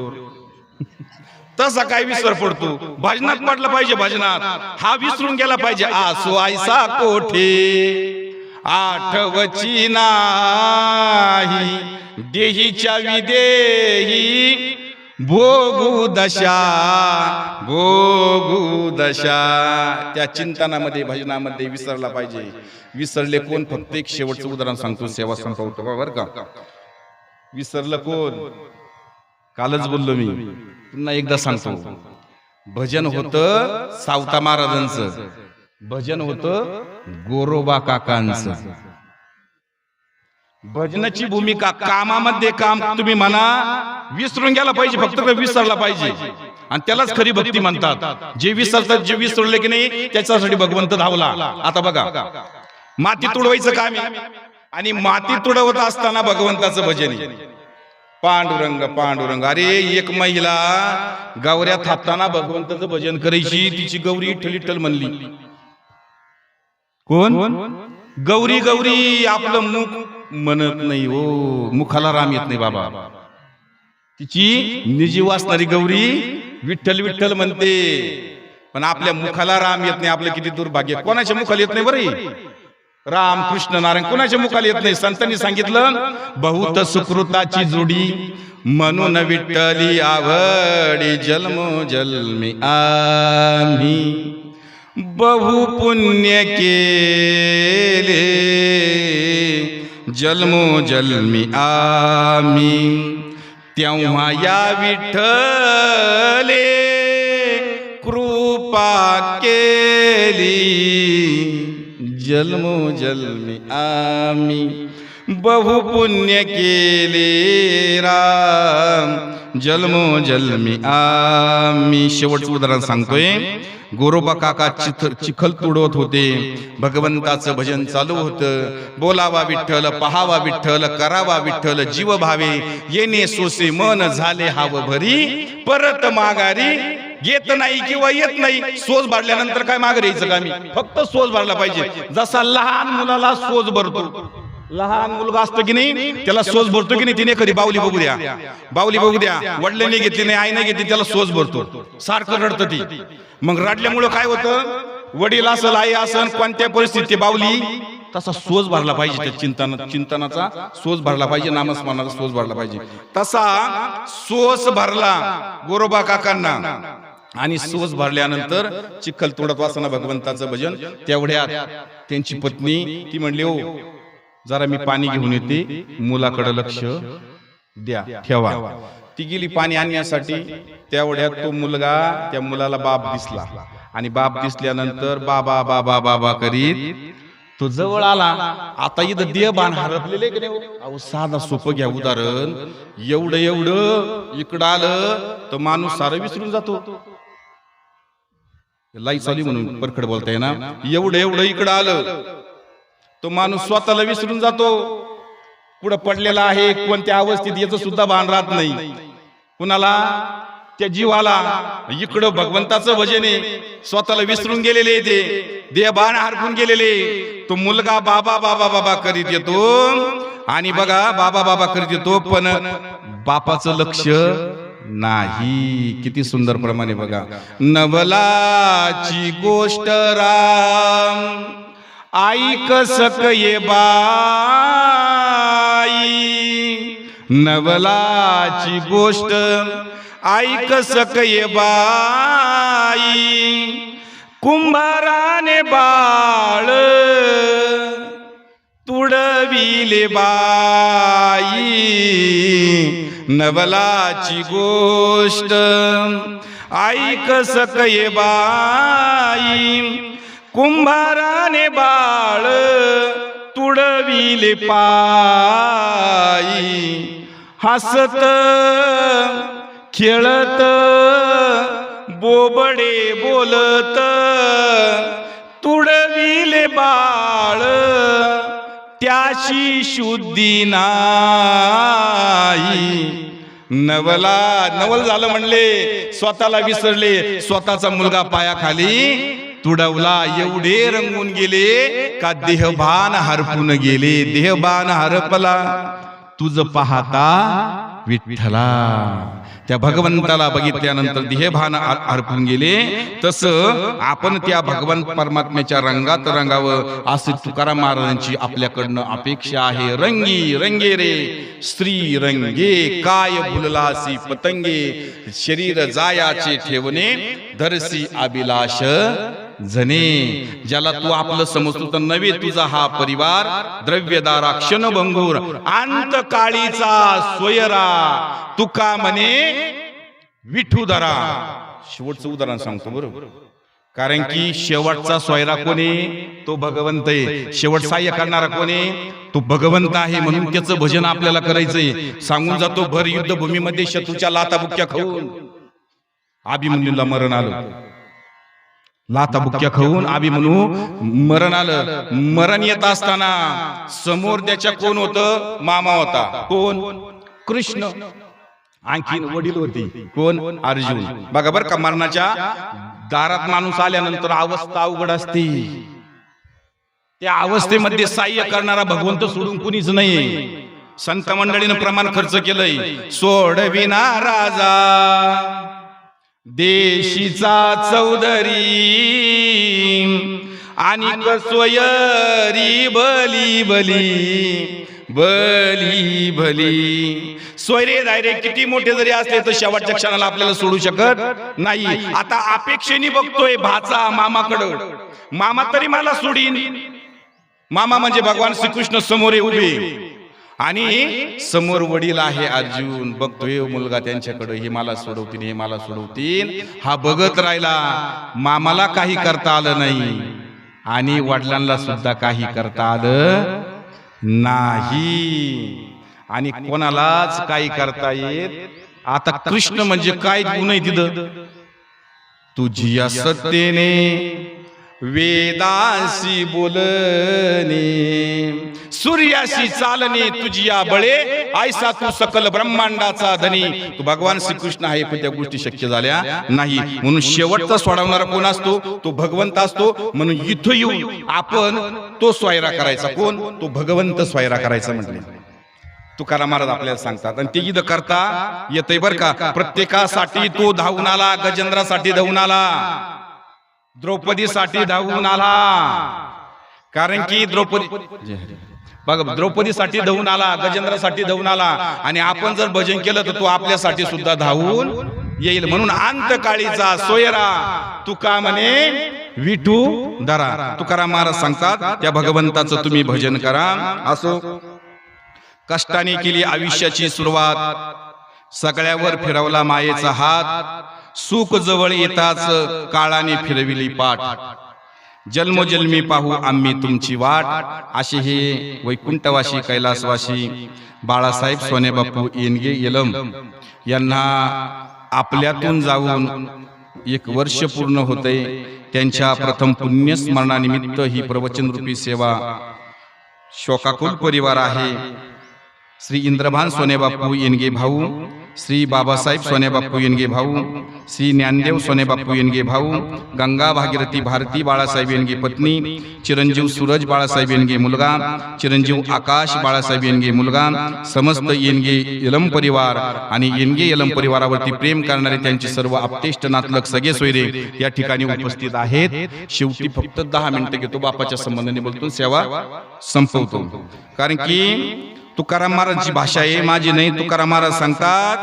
तसा काय विसर पडतो, भजनात पडला पाहिजे. भजनात हा विसरून गेला पाहिजे. आसो ऐसा कोठे आठवची नाही, देहीच्या विदेही भोगू दशा, भोगू दशा. त्या चिंतनामध्ये, भजनामध्ये विसरला पाहिजे. विसरले कोण? फक्त एक शेवटचं उदाहरण सांगतो, सेवा संपवतो बरं का. विसरलं कोण? कालच बोललो मी, पुन्हा एकदा सांगतो. भजन होतं सावता महाराजांचं, भजन होतं गोरोबा काकांचं. भजनाची भूमिका कामामध्ये, काम तुम्ही म्हणा, विसरून गेला पाहिजे, फक्त विसरला पाहिजे. आणि त्यालाच खरी भक्ती म्हणतात. जे विसरतात, जे विसरले की नाही, त्याच्यासाठी भगवंत धावला. आता बघा, माती तुडवायचं काम आहे, आणि माती तुडवत असताना भगवंताचं भजन आहे. पांडुरंग पांडुरंग. अरे एक महिला गौऱ्या थापताना भगवंताचं भजन करायची, तिची गौरी विठ्ठल विठ्ठल म्हणली. कोण? गौरी गौरी आपलं मुख म्हणत नाही हो, मुखाला राम येत नाही बाबा. तिची निजी वासणारी गौरी विठ्ठल विठ्ठल म्हणते, पण आपल्या मुखाला राम येत नाही. आपलं किती दुर्भाग्य. कोणाच्या मुखाला येत नाही बरं? राम कृष्ण नारायण कोणाच्या मुखाला येत नाही. संतांनी सांगितलं बहुत सुकृताची जोडी म्हणून विठ्ठली आवडी जन्मो जन्मी आम्ही बहु पुण्य केले जन्मो जन्मी आम्ही तेव्हा या विठ्ठले कृपा केली जन्मो जन्मी आम्ही बहु पुण्य केले राम जन्मो जन्मी आम्ही. शेवटचं उदाहरण सांगतोय. गोरोबा काका चिखल तुडवत होते. भगवंताचं भजन चालू होतं. बोलावा विठ्ठल, पहावा विठ्ठल, करावा विठ्ठल, जीव भावे येणे सोसे मन झाले हाव भरी परत माघारी येत नाही किंवा येत नाही. सोज भरल्यानंतर काय माघारी यायचं का? मी फक्त सोज भरला पाहिजे. जसा लहान मुलाला सोज भरतो, लहान मुलगा असतो की नाही, त्याला सोज भरतो की नाही, तिने कधी बावली बघू द्या, बावली बघू द्या, वडिलांनी घेतली नाही, आईने घेतली, त्याला सोज भरतो. सारखं रडतं ती. मग रडल्यामुळं काय होतं? वडील असल, आई असल, कोणत्या परिस्थिती बावली तसा सोज भरला पाहिजे. त्या चिंतनाचा सोज भरला पाहिजे, नामस्मरणाचा सोज भरला पाहिजे. तसा सोज भरला गोरोबा काकांना. आणि सोज भरल्यानंतर चिखल तोडत वासना भगवंताचं भजन. तेवढ्यात त्यांची पत्नी ती म्हणली, हो जरा मी पाणी घेऊन येते, मुलाकडे लक्ष द्या, ठेवा. ती गेली पाणी आणण्यासाठी. तेवढ्यात तो मुलगा, त्या मुलाला बाप दिसला. आणि बाप दिसल्यानंतर बाबा बाबा बाबा करीत तो जवळ आला. आता इथं देहभान हरपलेले की नाही? अहो साधा सोपं घ्या उदाहरण. एवढं एवढं इकडं आलं तर माणूस सारं विसरून जातो. लाई चालू म्हणून परखड बोलताय ना. एवढं एवढं इकडं आलं तो माणूस स्वतःला विसरून जातो. पुढं पडलेला आहे, कोणत्या अवस्थेत याचं सुद्धा भान राहत नाही. कुणाला? त्या जीवाला. इकडं भगवंताचं भजन आहे, स्वतःला विसरून गेलेले, ते देहभान हरपून गेलेले. तो मुलगा बाबा बाबा बाबा करीत येतो. आणि बघा बाबा बाबा करीत येतो, पण बापाचं लक्ष नाही. किती सुंदर प्रमाणे बघा. नवलाची गोष्ट राम ऐक सकये बाई, नवलाची गोष्ट ऐक सकये बाई, कुंभाराने बाळ तुडविले बाई, नवलाची गोष्ट ऐक सकये बाई, कुंभाराने बाळ तुडविले पायी, हसत खेळत बोबडे बोलत तुडविले बाळ, त्याची शुद्धी नाही. नवल झालं म्हणले, स्वतःला विसरले, स्वतःचा मुलगा पायाखाली तुडवला. एवढे रंगून गेले का देहभान हरपून गेले. देहभान हरपला तुझ पाहता विठ्ठला. त्या भगवंताला बघितल्यानंतर देहभान हरपून गेले. तसं आपण त्या भगवंत परमात्म्याच्या रंगात रंगावं असे तुकाराम महाराजांची आपल्याकडनं अपेक्षा आहे. रंगी रंगे रे स्त्री रंगे, काय भुललासी पतंगे, शरीर जायाचे ठेवणे धरसी अभिलाष जने. ज्याला तू आपलं समजतो तर नव्हे तुझा हा परिवार, द्रव्यदारा क्षणभंगूर अंत काळीचा सोयरा, तुका म्हणे विठुधरा. शेवटचं उदाहरण सांगतो बरोबर, कारण की शेवटचा सोयरा कोणी? तो भगवंत आहे. शेवट सहाय्य करणारा कोणी? तो भगवंत आहे. म्हणून त्याचं भजन आपल्याला करायचंय. सांगून जातो भर युद्धभूमीमध्ये शत्रूच्या लाताबुक्क्या खाऊन अभिमन्यूला मरण आलं. लाताबुक्क्या खाऊन अभिमन्यू मरण आलं. मरण येत असताना समोर त्याच्या कोण होतं? मामा होता. कोण? कृष्ण. आणखीन वडील होते. कोण? अर्जुन. बघा बर का, मरणाच्या दारात माणूस आल्यानंतर अवस्था अवघड असते. त्या अवस्थेमध्ये सहाय्य करणारा भगवंत सोडून कुणीच नाही. संत मंडळीनं प्रमाण खर्च केलंय. सोडविना राजा देशीचा चौधरी आणि सोयरी बली बली बली भली. सोयरे दायरे किती मोठे जरी असले तर शेवटच्या क्षणाला आपल्याला सोडू शकत नाही. आता अपेक्षेने बघतोय भाचा मामाकडं, मामा तरी मला सोडीन. मामा म्हणजे भगवान श्रीकृष्ण समोर उभे आणि समोर वडील आहे अर्जुन. बघतोय मुलगा त्यांच्याकडे, हे मला सोडवतील, हे मला सोडवतील. हा बघत राहिला. मामाला काही करता आलं नाही आणि वडिलांना सुद्धा काही करता आलं नाही आणि कोणालाच काही करता येत. आता कृष्ण म्हणजे काय गुण आहे तिथं? तुझी सत्तेने वेदांशी बोलणे, सूर्याशी चालणे, तुझिया बळे ऐसा तू सकल ब्रह्मांडाचा धनी. तू भगवान श्रीकृष्ण आहे पण त्या गोष्टी शक्य झाल्या नाही. म्हणून शेवटचा सोडवणारा कोण असतो? तो भगवंत असतो. म्हणून इथं येऊन आपण तो स्वायरा करायचा. कोण? तो भगवंत स्वायरा करायचा म्हटले तुकाराम महाराज आपल्याला सांगतात. आणि ते इथं करता येतंय बर का. प्रत्येकासाठी तो धावून आला. गजेंद्रासाठी धावून आला, द्रौपदीसाठी धावून आला. कारण की द्रौपदीसाठी धावून आला, गजेंद्रासाठी धावून आला. आणि आपण जर भजन केलं तर तो आपल्यासाठी सुद्धा धावून येईल. म्हणून अंतकाळीचा सोयरा तुका म्हणे विठू धरा. तुकाराम महाराज सांगतात त्या भगवंताचं तुम्ही भजन करा. असो कष्टाने केली आयुष्याची सुरुवात, सगळ्यावर फिरवला मायेचा हात, सुख जवळ येताच काळाने फिरविली पाठ, जन्मोजन्मी पाहू आम्ही तुमची वाट. असे हे वैकुंठवासी कैलासवासी बाळासाहेब सोनेबापू येनगे येलम यांना आपल्यातून जाऊन 1 वर्ष पूर्ण होते. त्यांच्या प्रथम पुण्यस्मरणानिमित्त ही प्रवचनरूपी सेवा शोकाकुल परिवार आहे. श्री इंद्रभान सोनेबापू येनगे भाऊ, श्री बाबासाहेब सोनेबापू येनगे भाऊ, श्री ज्ञानदेव सोनेबापू येनगे भाऊ, गंगा भागीरथी भारती बाळासाहेब येनगे पत्नी, चिरंजीव सूरज बाळासाहेब येनगे मुलगा, चिरंजीव आकाश बाळासाहेब येनगे मुलगा, समस्त येनगे यलम परिवार आणि येनगे यलम परिवारावरती प्रेम करणारे त्यांचे सर्व आप्तेष्ट नातलग सगळे सोयरे या ठिकाणी उपस्थित आहेत. शेवटी फक्त 10 मिनिटं घेतो, बापाच्या संबंधाने बोलतो, सेवा संपवतो. कारण की तुकाराम महाराजची भाषा आहे, माझी नाही. तुकाराम महाराज सांगतात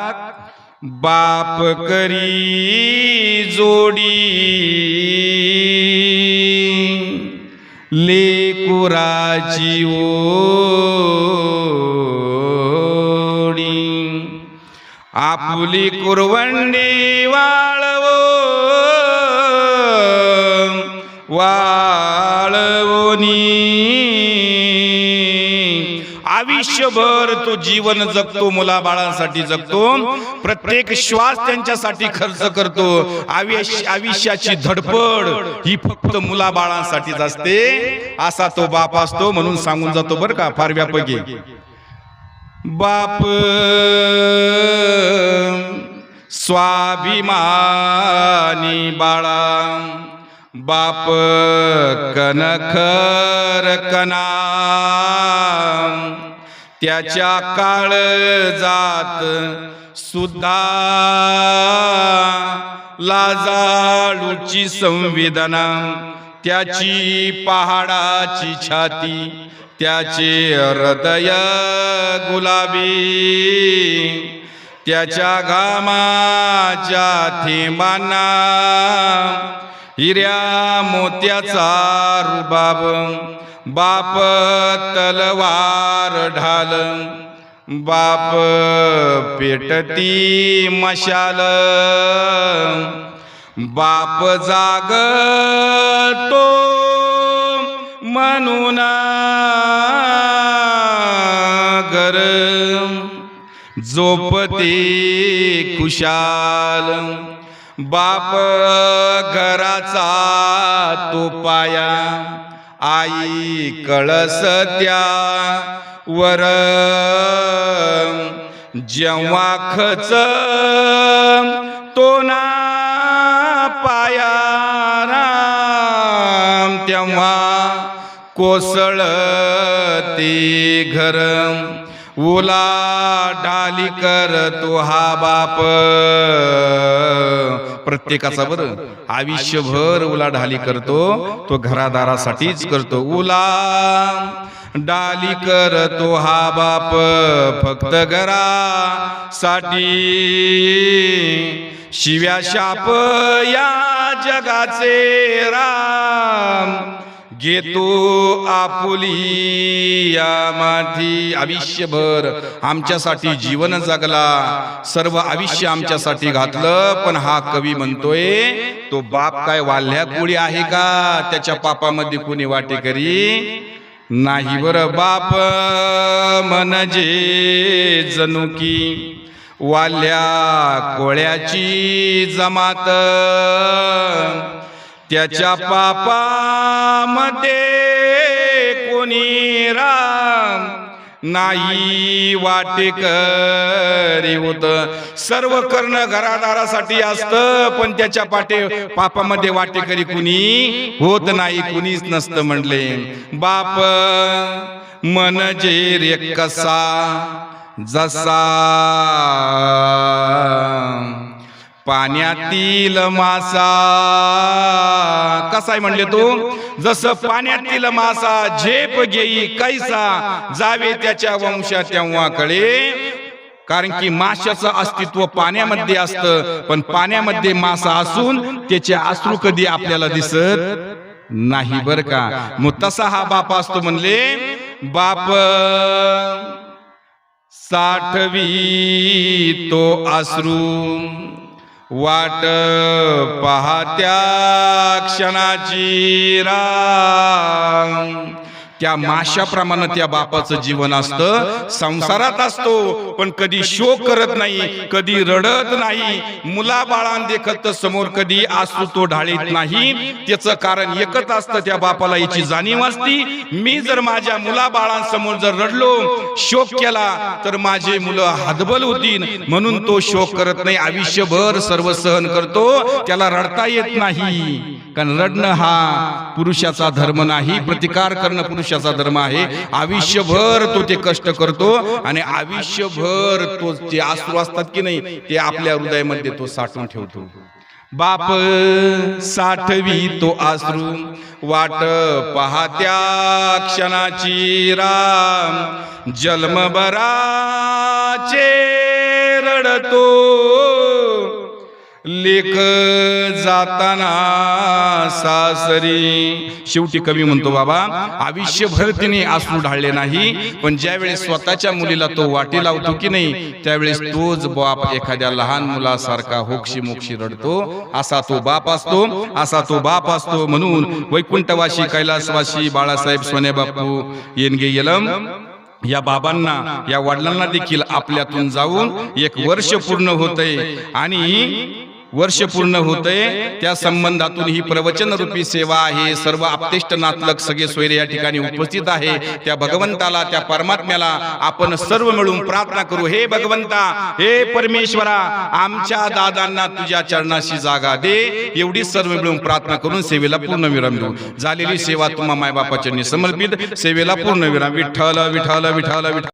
बाप करी जोडी लेकुराची ओडी, आपुली कुरवंडी वाळवो वाळवोनी. आयुष्यभर तो जीवन जगतो, मुलाबाळांसाठी जगतो, प्रत्येक श्वास त्यांच्यासाठी खर्च करतो. आयुष्याची धडपड ही फक्त मुलाबाळांसाठीच असते, असा तो बाप असतो. म्हणून सांगून जातो बर का, फार व्यापक आहे. बाप स्वाभिमानी बाळा, बाप कणखर कणा, त्याच्या काळजात सुद्धा लाजाळूची संवेदना, त्याची पहाडाची छाती, त्याचे हृदय गुलाबी, त्याच्या घामाच्या थेंबांना हिऱ्या मोत्याचा रुबाब. बाप तलवार ढाल, बाप पेटती मशाल, बाप जागतो म्हणून घर, झोपते खुशाल. बाप घराचा तो पाया, आई कळस त्या वर, जेव्हा खच तो ना पाया, तेव्हा कोसळते घर उलाढाली करतो हा बाप. प्रत्येकाचा बरं आयुष्यभर उलाढाली करतो तो घरादारासाठीच करतो. उलाढाली करतो हा बाप फक्त घरासाठी. शिव्या शाप या जगाचे राम घेतो आपुली या माथी. आयुष्यभर आमच्यासाठी जीवन जगला, सर्व आयुष्य आमच्यासाठी घातलं. पण हा कवी म्हणतोय तो बाप काय वाल्ह्या कोळी आहे का? त्याच्या पापामध्ये कोणी वाटेकरी नाही. बरं बाप म्हणजे जणू की वाल्या कोळ्याची जमात. त्याच्या पापामध्ये कोणी राम नाही वाटेकरी होत. सर्व कर्ण घरादारासाठी असतं पण त्याच्या पापामध्ये वाटेकरी कुणी होत नाही, कुणीच नसतं म्हणले. बाप म्हणजे रे कसा जसा पाण्यातील मासा. कसा आहे म्हणले तो? जसं पाण्यातील मासा झेप घेई कैसा जावे त्याच्या वंशा तेव्हा कळे. कारण की माशाचं अस्तित्व पाण्यामध्ये असतं पण पाण्यामध्ये मासा असून त्याचे अश्रू कधी आपल्याला दिसत नाही बरं का. मग तसा हा बाप असतो म्हणले. बाप साठवी तो अश्रू वाट पाहत्या क्षणाची राम. त्या माशाप्रमाणे त्या बापाचं जीवन असतं, संसारात असतो पण कधी शोक करत नाही, कधी रडत नाही. मुलाबाळां देखत समोर कधी आसू तो ढाळीत नाही. त्याचं कारण एकच असतं, त्या बापाला याची जाणीव असती मी जर माझ्या मुलाबाळांसमोर जर रडलो, शोक केला तर माझे मुलं हतबल होतील. म्हणून तो शोक करत नाही, आयुष्यभर सर्व सहन करतो. त्याला रडता येत नाही कारण रडणं हा पुरुषाचा धर्म नाही, प्रतिकार करणं पुरुषाचा धर्म आहे. आयुष्यभर तो ते कष्ट करतो आणि आयुष्यभर तो जे अश्रू असतात की नाही ते आपल्या हृदयामध्ये तो साठवून ठेवतो. बाप साठवी तो अश्रू वाट पाहत्या क्षणाची राम. जन्मभराचे रडतो लेख जाताना सासरी. शेवटी कवी म्हणतो बाबा आयुष्यभर तिने अश्रू ढाळले नाही पण ज्यावेळेस स्वतःच्या मुलीला तो वाटी लावतो की नाही त्यावेळेस तोच बाप एखाद्या लहान मुलासारखा होक्षी मोक्षी रडतो. असा तो बाप असतो, असा तो बाप असतो. म्हणून वैकुंठवासी कैलासवासी बाळासाहेब सोने बापू येनगे यलम या बाबांना या वडिलांना देखील आपल्यातून जाऊन 1 वर्ष पूर्ण होतंय आणि वर्ष पूर्ण होतंय त्या संबंधातून ही प्रवचन रूपी सेवा आहे. सर्व आपतेष्ट नातलग सगळे सोयरे या ठिकाणी उपस्थित आहे. त्या भगवंताला त्या परमात्म्याला आपण सर्व मिळून प्रार्थना करू. हे भगवंता, हे परमेश्वरा, आमच्या दादांना तुझ्या चरणाशी जागा दे. एवढी सर्व मिळून प्रार्थना करून सेवेला पूर्ण विराम देऊ. झालेली सेवा तुम्हा मायबापाच्या समर्पित. सेवेला पूर्ण विराम. विठ्ठल विठ्ठल विठ्ठल विठ्ठल.